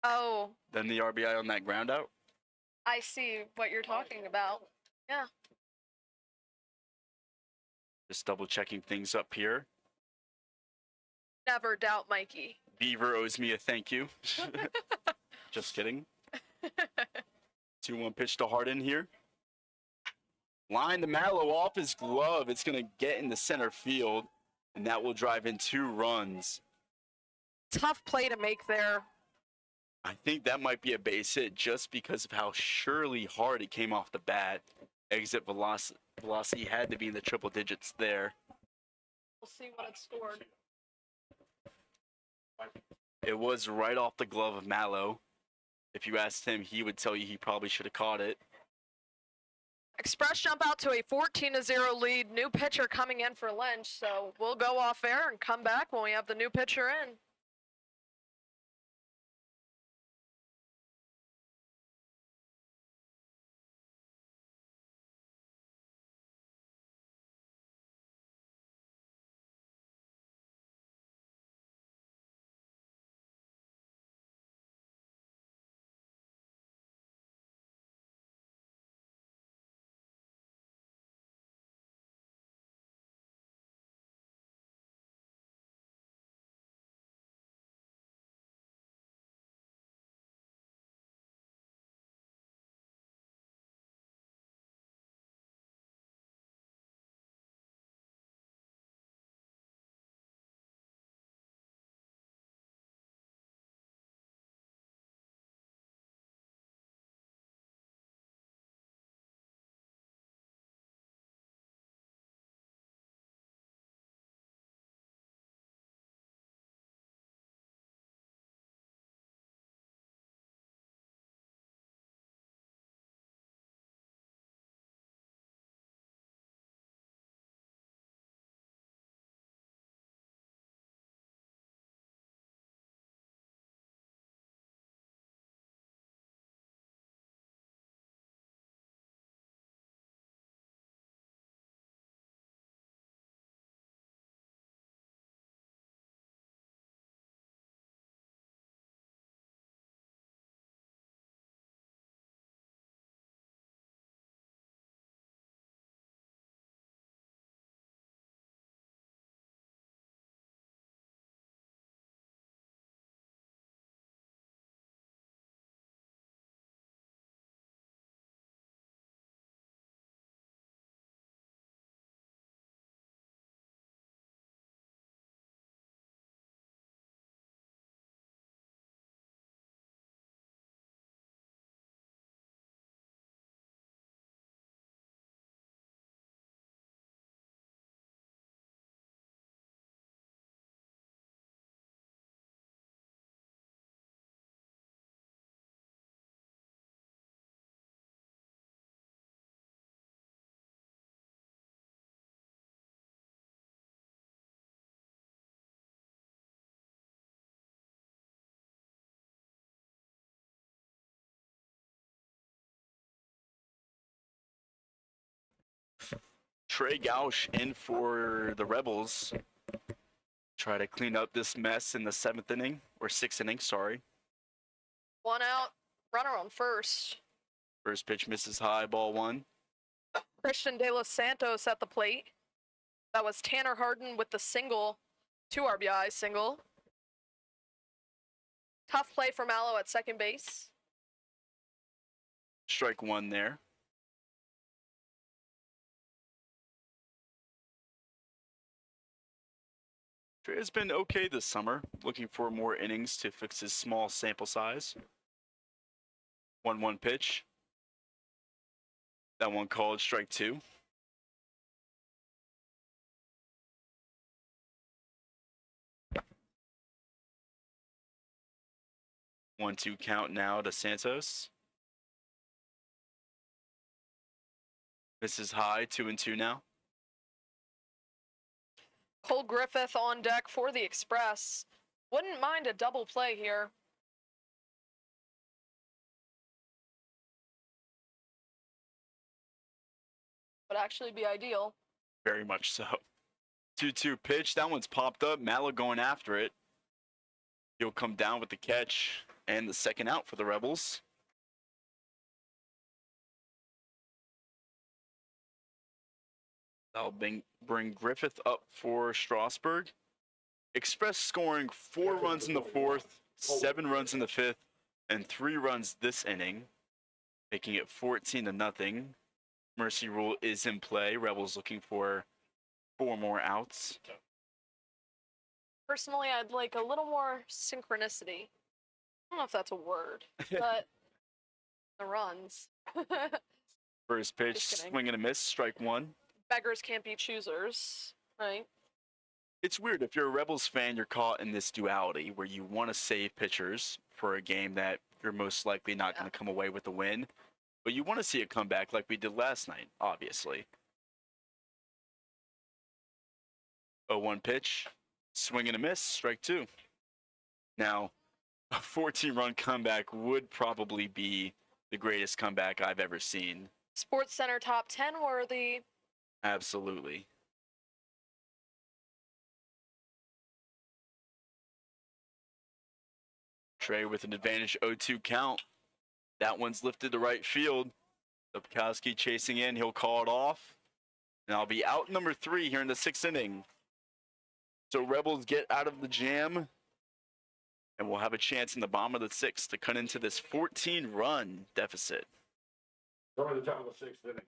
Speaker 1: Oh,
Speaker 2: Then the RBI on that ground out.
Speaker 1: I see what you're talking about. Yeah.
Speaker 2: Just double checking things up here.
Speaker 1: Never doubt Mikey.
Speaker 2: Beaver owes me a thank you. Just kidding. 2-1 pitch to Harden here. Line to Mallow off his glove. It's going to get into center field, and that will drive in 2 runs.
Speaker 1: Tough play to make there.
Speaker 2: I think that might be a base hit just because of how surely hard it came off the bat. Exit velocity had to be in the triple digits there.
Speaker 1: We'll see what it scored.
Speaker 2: It was right off the glove of Mallow. If you asked him, he would tell you he probably should have caught it.
Speaker 1: Express jump out to a 14-0 lead. New pitcher coming in for Lynch, so we'll go off air and come back when we have the new pitcher in.
Speaker 2: Trey Gauch in for the Rebels. Try to clean up this mess in the 7th inning, or 6th inning, sorry.
Speaker 1: 1 out, runner on first.
Speaker 2: First pitch misses high, ball 1.
Speaker 1: Christian De Los Santos at the plate. That was Tanner Harden with the single, 2 RBI single. Tough play for Mallow at second base.
Speaker 2: Strike 1 there. Trey has been okay this summer, looking for more innings to fix his small sample size. 1-1 pitch. That one called strike 2. One-two count now to Santos. Misses high, 2-2 now.
Speaker 1: Cole Griffith on deck for the Express. Wouldn't mind a double play here. Would actually be ideal.
Speaker 2: Very much so. 2-2 pitch. That one's popped up. Mallow going after it. He'll come down with the catch and the second out for the Rebels. That'll bring Griffith up for Strasburg. Express scoring 4 runs in the 4th, 7 runs in the 5th, and 3 runs this inning, making it 14-0. Mercy rule is in play. Rebels looking for 4 more outs.
Speaker 1: Personally, I'd like a little more synchronicity. I don't know if that's a word, but the runs.
Speaker 2: First pitch,
Speaker 1: Just kidding.
Speaker 2: swing and a miss, strike 1.
Speaker 1: Beggars can't be choosers, right?
Speaker 2: It's weird. If you're a Rebels fan, you're caught in this duality where you want to save pitchers for a game that you're most likely not going to come away with the win, but you want to see a comeback like we did last night, obviously. 0-1 pitch, swing and a miss, strike 2. Now, a 14-run comeback would probably be the greatest comeback I've ever seen.
Speaker 1: Sports Center top 10 worthy.
Speaker 2: Absolutely. Trey with an advantage 0-2 count. That one's lifted to right field. Dubkowski chasing in. He'll call it off. And I'll be out number 3 here in the 6th inning. So Rebels get out of the jam. And we'll have a chance in the bottom of the 6th to cut into this 14-run deficit.
Speaker 3: Over the top of the 6th inning.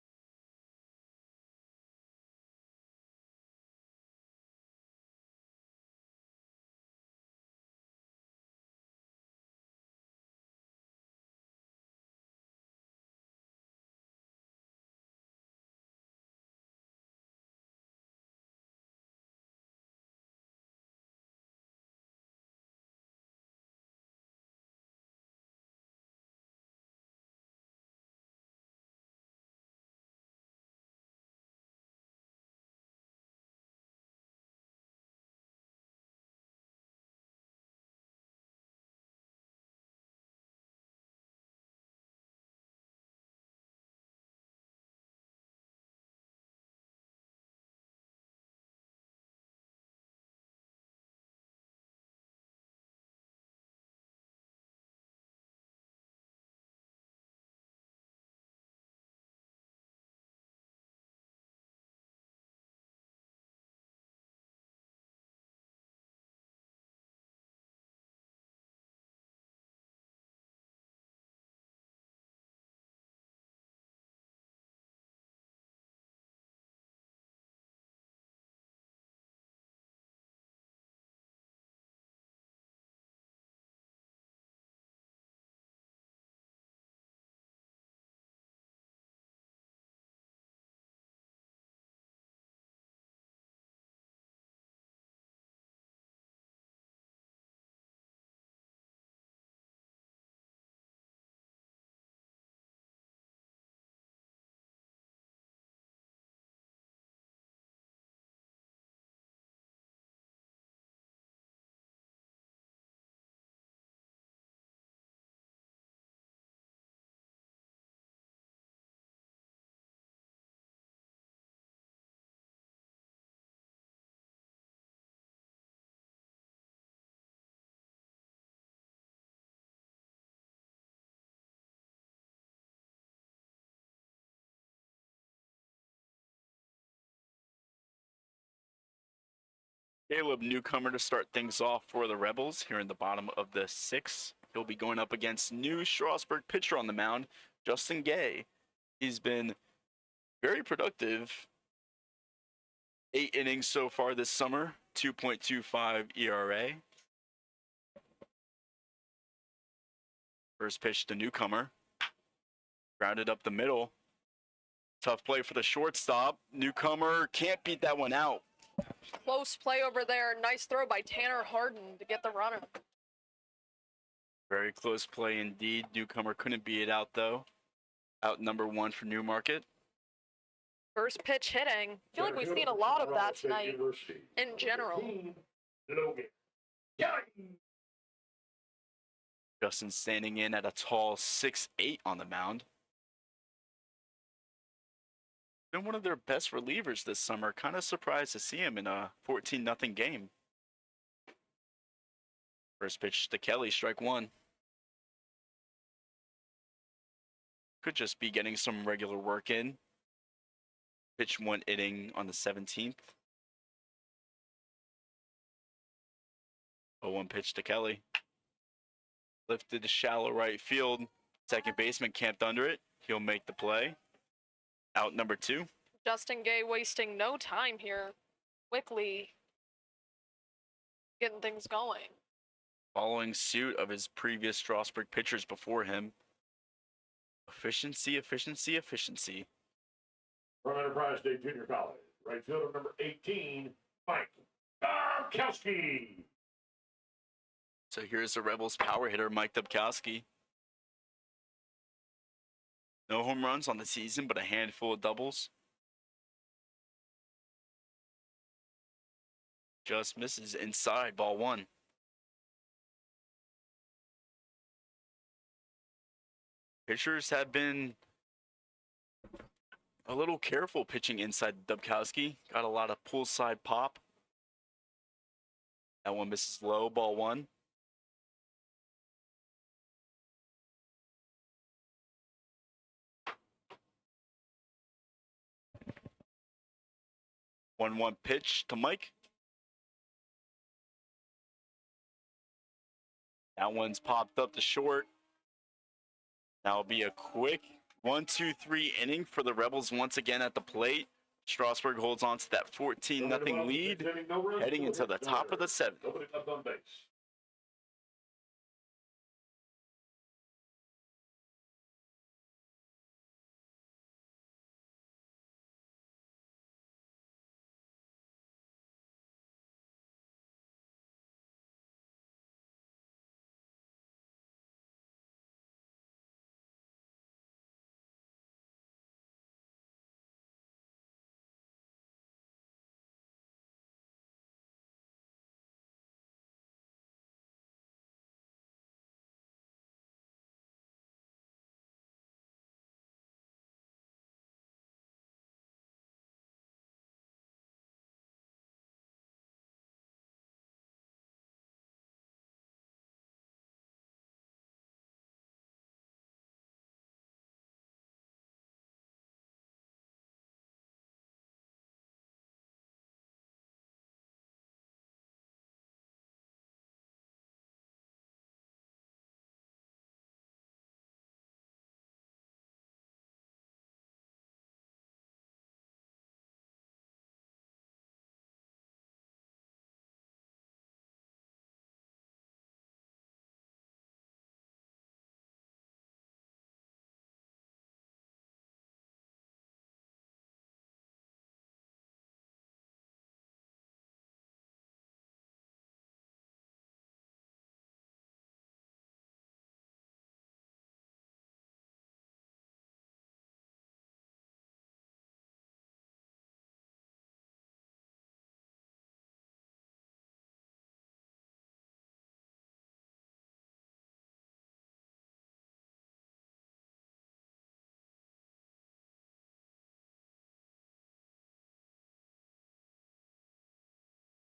Speaker 2: Caleb Newcomer to start things off for the Rebels here in the bottom of the 6th. He'll be going up against new Strasburg pitcher on the mound, Justin Gay. He's been very productive. 8 innings so far this summer, 2.25 ERA. First pitch to Newcomer. Grounded up the middle. Tough play for the shortstop. Newcomer can't beat that one out.
Speaker 1: Close play over there. Nice throw by Tanner Harden to get the runner.
Speaker 2: Very close play indeed. Newcomer couldn't beat it out though. Out number 1 for Newmarket.
Speaker 1: First pitch hitting. I feel like we've seen a lot of that tonight in general.
Speaker 3: Logan Kelly.
Speaker 2: Justin standing in at a tall 6'8" on the mound. Been one of their best relievers this summer. Kind of surprised to see him in a 14-0 game. First pitch to Kelly, strike one. Could just be getting some regular work in. Pitch 1 inning on the 17th. 0-1 pitch to Kelly. Lifted to shallow right field. Second baseman camped under it. He'll make the play. Out number 2.
Speaker 1: Justin Gay wasting no time here. Quickly getting things going.
Speaker 2: Following suit of his previous Strasburg pitchers before him. Efficiency, efficiency, efficiency.
Speaker 3: From Enterprise State Junior College, right fielder number 18, Mike Dubkowski.
Speaker 2: So here's the Rebels power hitter, Mike Dubkowski. No home runs on the season, but a handful of doubles. Just misses inside, ball 1. Pitchers have been a little careful pitching inside Dubkowski. Got a lot of pull side pop. That one misses low, ball 1. One pitch to Mike. That one's popped up to short. That'll be a quick 1-2-3 inning for the Rebels once again at the plate. Strasburg holds on to that 14-0 lead, heading into the top of the 7th.
Speaker 3: Nobody left on base.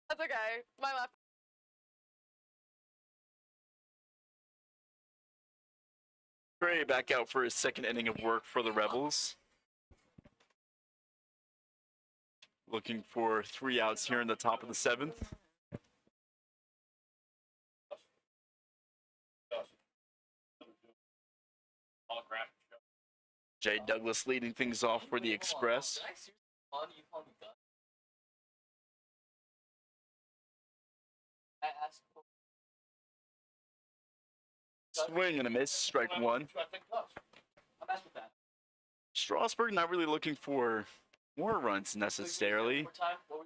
Speaker 1: That's okay. My left.
Speaker 2: Gray back out for his second inning of work for the Rebels. Looking for 3 outs here in the top of the 7th. Jay Douglas leading things off for the Express. Swing and a miss, strike 1. Strasburg not really looking for more runs necessarily.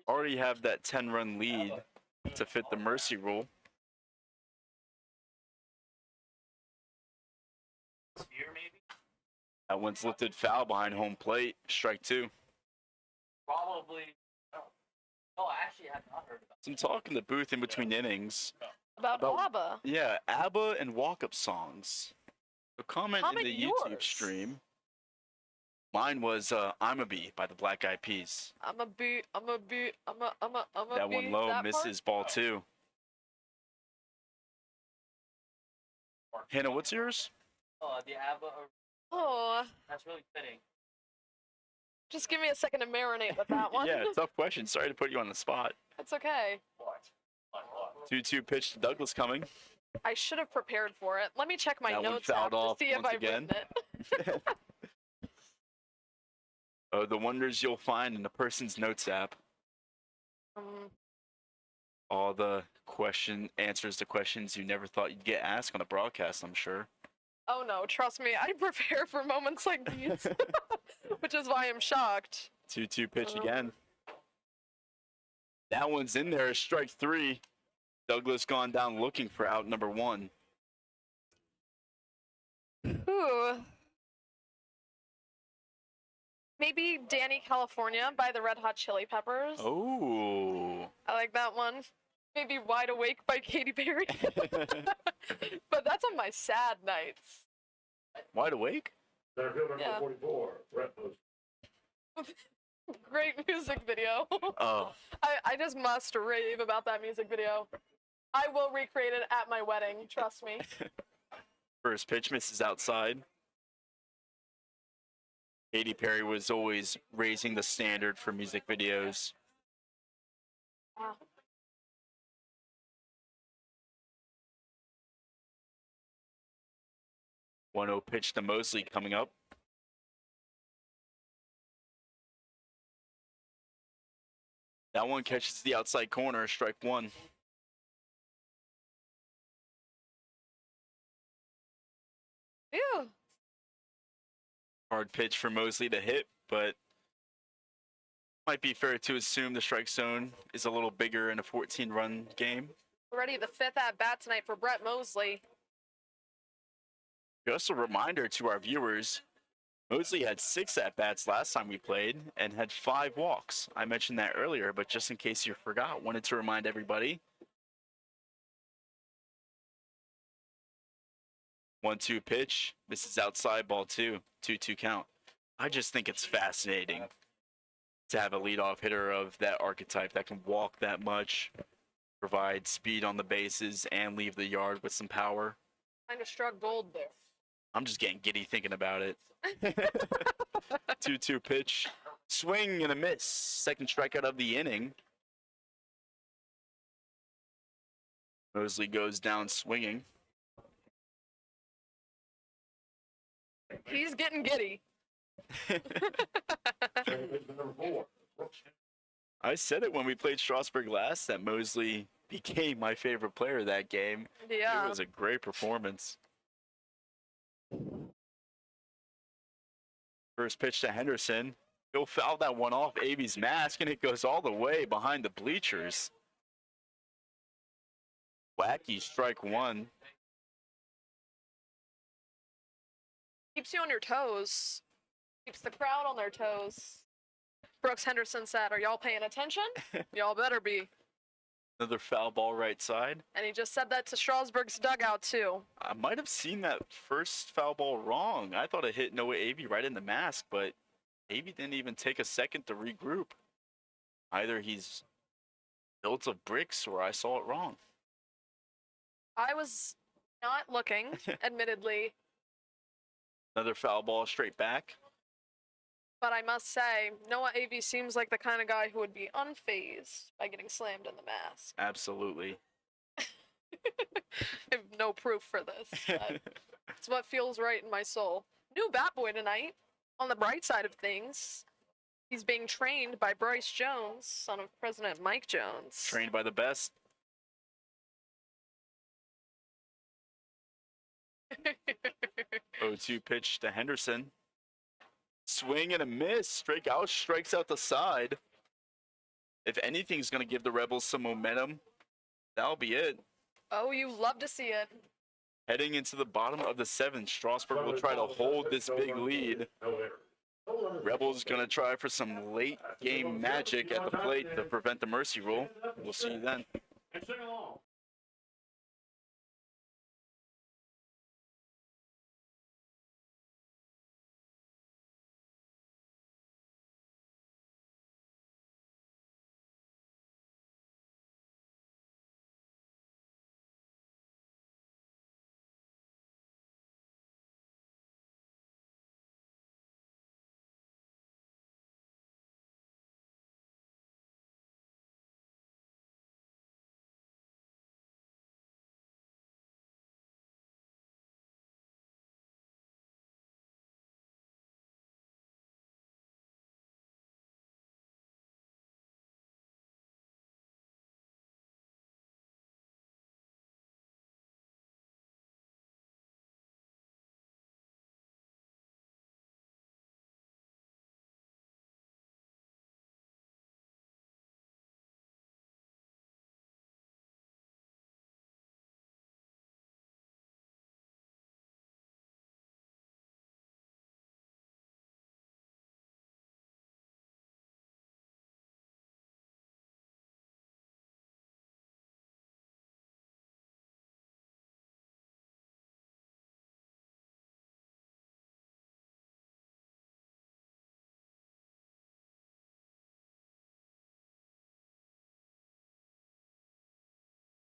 Speaker 2: Already have that 10-run lead to fit the mercy rule. That one's lifted foul behind home plate, strike 2.
Speaker 4: Probably. No, I actually have not heard about
Speaker 2: Some talk in the booth in between innings.
Speaker 1: About
Speaker 2: About-
Speaker 1: ABBA.
Speaker 2: Yeah, ABBA and walk-up songs. So comment in
Speaker 1: Comment
Speaker 2: the YouTube
Speaker 1: yours.
Speaker 2: stream. Mine was I'm a Bee by the Black Eyed Peas.
Speaker 1: I'm a bee.
Speaker 2: That one low misses ball 2. Hannah, what's yours?
Speaker 4: the ABBA.
Speaker 1: Oh,
Speaker 4: That's really fitting.
Speaker 1: just give me a second to marinate with that one.
Speaker 2: Yeah, tough question. Sorry to put you on the spot.
Speaker 1: It's okay.
Speaker 2: 2-2 pitch to Douglas coming.
Speaker 1: I should have prepared for it. Let me check my
Speaker 2: That one
Speaker 1: notes
Speaker 2: fouled
Speaker 1: app to
Speaker 2: off
Speaker 1: see if
Speaker 2: once
Speaker 1: I've written
Speaker 2: again.
Speaker 1: it.
Speaker 2: Oh, the wonders you'll find in a person's notes app. All the answers to questions you never thought you'd get asked on a broadcast, I'm sure.
Speaker 1: Oh no, trust me, I prepare for moments like these, which is why I'm shocked.
Speaker 2: 2-2 pitch again. That one's in there, strike 3. Douglas gone down looking for out number 1.
Speaker 1: Ooh. Maybe Danny California by the Red Hot Chili Peppers.
Speaker 2: Oh.
Speaker 1: I like that one. Maybe Wide Awake by Katy Perry. But that's on my sad nights.
Speaker 2: Wide awake?
Speaker 3: Center fielder
Speaker 1: Yeah.
Speaker 3: number 44, Brett Mosby.
Speaker 1: Great music video.
Speaker 2: Oh.
Speaker 1: I just must rave about that music video. I will recreate it at my wedding, trust me.
Speaker 2: First pitch misses outside. Katy Perry was always raising the standard for music videos.
Speaker 1: Wow.
Speaker 2: One 0 pitch to Mosley coming up. That one catches the outside corner, strike 1.
Speaker 1: Ew.
Speaker 2: Hard pitch for Mosley to hit, but might be fair to assume the strike zone is a little bigger in a 14-run game.
Speaker 1: Already the 5th at bat tonight for Brett Mosley.
Speaker 2: Just a reminder to our viewers, Mosley had 6 at-bats last time we played and had 5 walks. I mentioned that earlier, but just in case you forgot, wanted to remind everybody. 1-2 pitch, misses outside, ball 2, 2-2 count. I just think it's fascinating to have a leadoff hitter of that archetype that can walk that much, provide speed on the bases, and leave the yard with some power.
Speaker 1: Kind of struck gold there.
Speaker 2: I'm just getting giddy thinking about it. 2-2 pitch, swing and a miss. Second strikeout of the inning. Mosley goes down swinging.
Speaker 1: He's getting giddy.
Speaker 3: Center fielder number 4, Brooks.
Speaker 2: I said it when we played Strasburg last that Mosley became my favorite player that game.
Speaker 1: Yeah.
Speaker 2: It was a great performance. First pitch to Henderson. He'll foul that one off Avy's mask, and it goes all the way behind the bleachers. Wacky strike 1.
Speaker 1: Keeps you on your toes. Keeps the crowd on their toes. Brooks Henderson said, "Are y'all paying attention? Y'all better be."
Speaker 2: Another foul ball right side.
Speaker 1: And he just said that to Strasburg's dugout, too.
Speaker 2: I might have seen that first foul ball wrong. I thought it hit Noah Avey right in the mask, but Avey didn't even take a second to regroup. Either he's built of bricks or I saw it wrong.
Speaker 1: I was not looking, admittedly,
Speaker 2: Another foul ball straight back.
Speaker 1: but I must say, Noah Avey seems like the kind of guy who would be unfazed by getting slammed in the mask.
Speaker 2: Absolutely.
Speaker 1: I have no proof for this, but it's what feels right in my soul. New Bat Boy tonight. On the bright side of things, he's being trained by Bryce Jones, son of President Mike Jones.
Speaker 2: Trained by the best. 0-2 pitch to Henderson. Swing and a miss. Strikes out the side. If anything's going to give the Rebels some momentum, that'll be it.
Speaker 1: Oh, you love to see it.
Speaker 2: Heading into the bottom of the 7th, Strasburg will try to hold this big lead.
Speaker 3: No error.
Speaker 2: Rebels gonna try for some late game magic at the plate to prevent the mercy rule. We'll see you then.
Speaker 3: And sing along.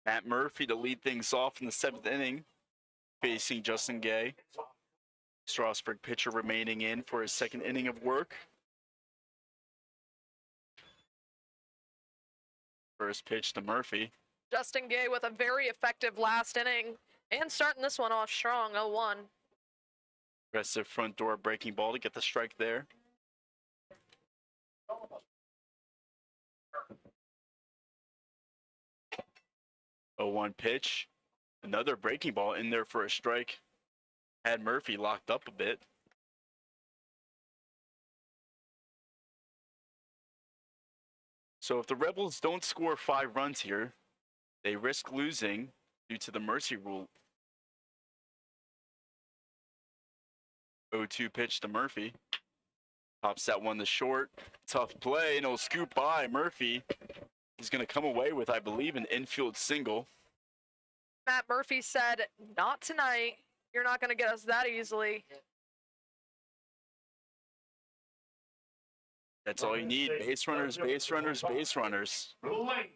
Speaker 2: Matt Murphy to lead things off in the 7th inning, facing Justin Gay. Strasburg pitcher remaining in for his 2nd inning of work. First pitch to Murphy.
Speaker 1: Justin Gay with a very effective last inning and starting this one off strong, 0-1.
Speaker 2: Aggressive front door breaking ball to get the strike there. A 0-1 pitch. Another breaking ball in there for a strike. Had Murphy locked up a bit. So if the Rebels don't score 5 runs here, they risk losing due to the mercy rule. 0-2 pitch to Murphy. Pops that one to short. Tough play, and he'll scoop by Murphy. He's going to come away with, I believe, an infield single.
Speaker 1: Matt Murphy said, not tonight. You're not going to get us that easily.
Speaker 2: That's all you need. Base runners, base runners, base runners.
Speaker 3: Lane.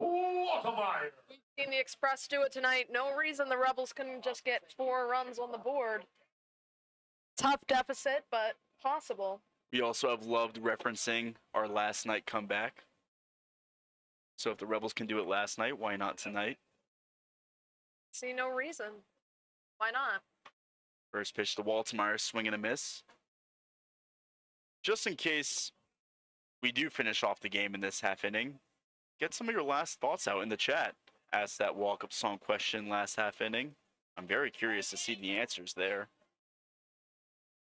Speaker 3: Watermeyer.
Speaker 1: We've seen the Express do it tonight. No reason the Rebels couldn't just get 4 runs on the board. Tough deficit, but possible.
Speaker 2: We also have loved referencing our last night comeback. So if the Rebels can do it last night, why not tonight?
Speaker 1: See no reason. Why not?
Speaker 2: First pitch to Waltmeyer, swing and a miss. Just in case we do finish off the game in this half inning, get some of your last thoughts out in the chat. Ask that walk-up song question last half inning. I'm very curious to see the answers there.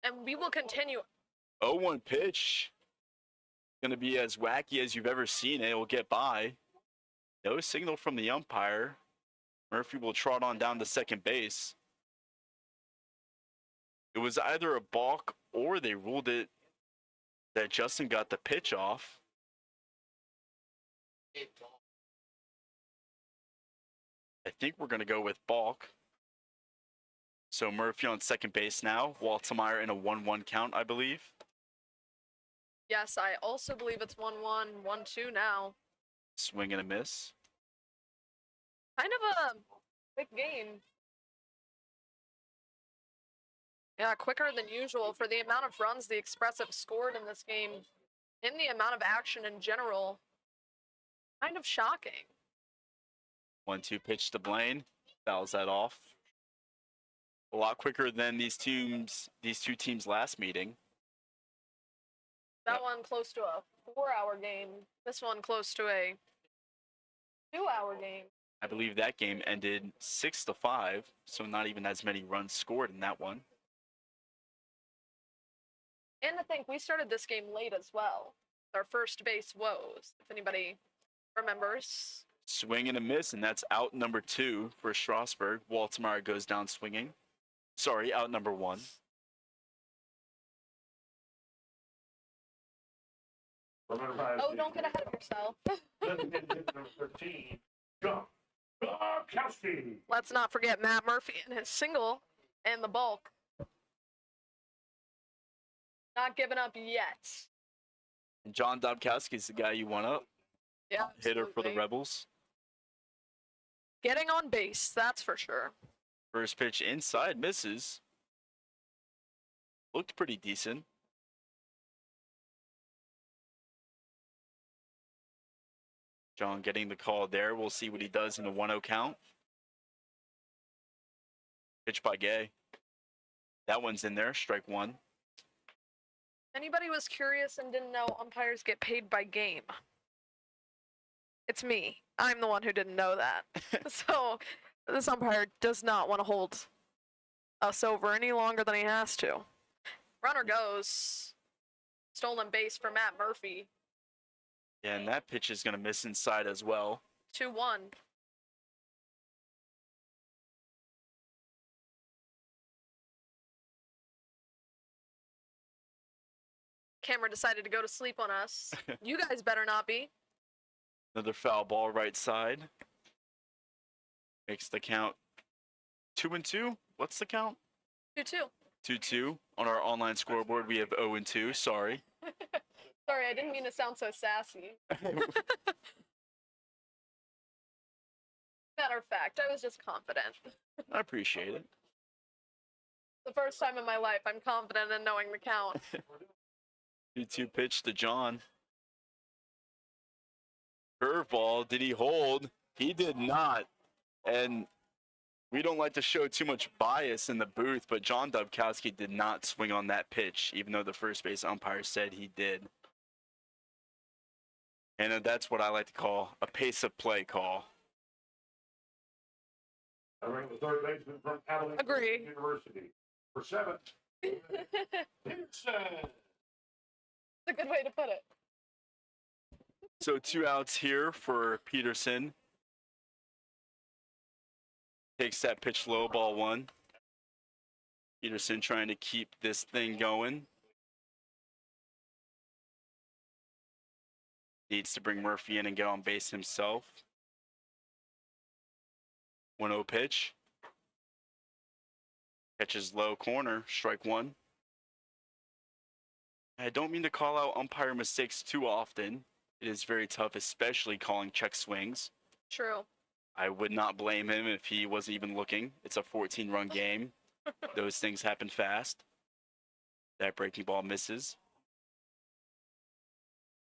Speaker 1: And we will continue.
Speaker 2: 0-1 pitch. Gonna be as wacky as you've ever seen it. It will get by. No signal from the umpire. Murphy will trot on down to second base. It was either a balk or they ruled it that Justin got the pitch off. I think we're going to go with balk. So Murphy on second base now. Waltmeyer in a 1-1 count, I believe.
Speaker 1: Yes, I also believe it's 1-1, 1-2 now.
Speaker 2: Swing and a miss.
Speaker 1: Kind of a quick game. Yeah, quicker than usual for the amount of runs the Express have scored in this game. In the amount of action in general. Kind of shocking.
Speaker 2: 1-2 pitch to Blaine. Fouls that off. A lot quicker than these two teams last meeting.
Speaker 1: That one close to a 4-hour game. This one close to a 2-hour game.
Speaker 2: I believe that game ended 6-5, so not even as many runs scored in that one.
Speaker 1: And I think we started this game late as well. Our first base woes, if anybody remembers.
Speaker 2: Swing and a miss, and that's out number 2 for Strasburg. Waltmeyer goes down swinging. Sorry, out number 1.
Speaker 1: Oh, don't get ahead of yourself.
Speaker 3: Number 13, John Dabkowski.
Speaker 1: Let's not forget Matt Murphy and his single and the bulk. Not giving up yet.
Speaker 2: John Dabkowski is the guy you want up.
Speaker 1: Yeah,
Speaker 2: Hitter for the
Speaker 1: absolutely.
Speaker 2: Rebels.
Speaker 1: Getting on base, that's for sure.
Speaker 2: First pitch inside, misses. Looked pretty decent. John getting the call there. We'll see what he does in the 1-0 count. Pitch by Gay. That one's in there, strike one.
Speaker 1: Anybody was curious and didn't know umpires get paid by game? It's me. I'm the one who didn't know that. So this umpire does not want to hold us over any longer than he has to. Runner goes. Stolen base for Matt Murphy.
Speaker 2: Yeah, and that pitch is going to miss inside as well.
Speaker 1: 2-1. Camera decided to go to sleep on us. You guys better not be.
Speaker 2: Another foul ball right side. Makes the count 2-2. What's the count?
Speaker 1: 2-2.
Speaker 2: 2-2. On our online scoreboard, we have 0-2. Sorry.
Speaker 1: Sorry, I didn't mean to sound so sassy. Matter of fact, I was just confident.
Speaker 2: I appreciate it.
Speaker 1: The first time in my life, I'm confident in knowing the count.
Speaker 2: 2-2 pitch to John. Curveball. Did he hold? He did not. And we don't like to show too much bias in the booth, but John Dabkowski did not swing on that pitch, even though the first base umpire said he did. And that's what I like to call a pace of play call.
Speaker 3: Entering the third baseman from Abilene
Speaker 1: Agree.
Speaker 3: University. For 7, Peterson.
Speaker 1: That's a good way to put it.
Speaker 2: So 2 outs here for Peterson. Takes that pitch low, ball 1. Peterson trying to keep this thing going. Needs to bring Murphy in and get on base himself. 1-0 pitch. Catches low corner, strike one. I don't mean to call out umpire mistakes too often. It is very tough, especially calling check swings.
Speaker 1: True.
Speaker 2: I would not blame him if he wasn't even looking. It's a 14-run game. Those things happen fast. That breaking ball misses.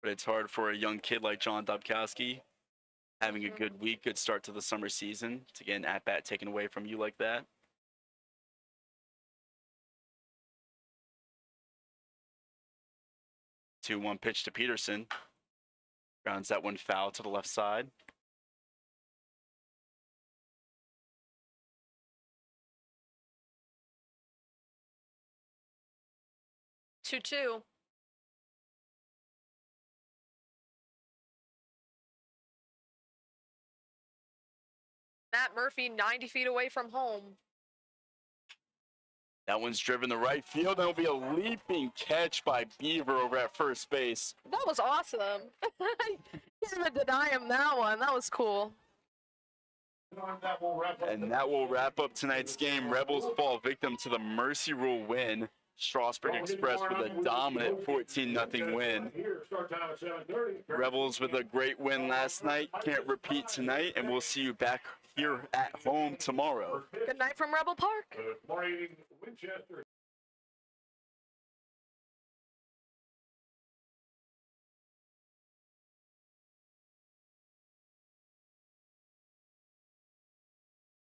Speaker 2: But it's hard for a young kid like John Dabkowski, having a good week, good start to the summer season, to get an at-bat taken away from you like that. Two 2-1 pitch to Peterson. Grounds that one foul to the left side.
Speaker 1: Two. Matt Murphy, 90 feet away from home.
Speaker 2: That one's driven to right field. That'll be a leaping catch by Beaver over at first base.
Speaker 1: That was awesome. Can't even deny him that one. That was cool.
Speaker 2: And that will wrap up tonight's game. Rebels fall victim to the Mercy Rule win. Strasburg Express with a dominant 14-0 win. Rebels with a great win last night. Can't repeat tonight, and we'll see you back here at home tomorrow.
Speaker 1: Good night from Rebel Park.
Speaker 3: Winchester.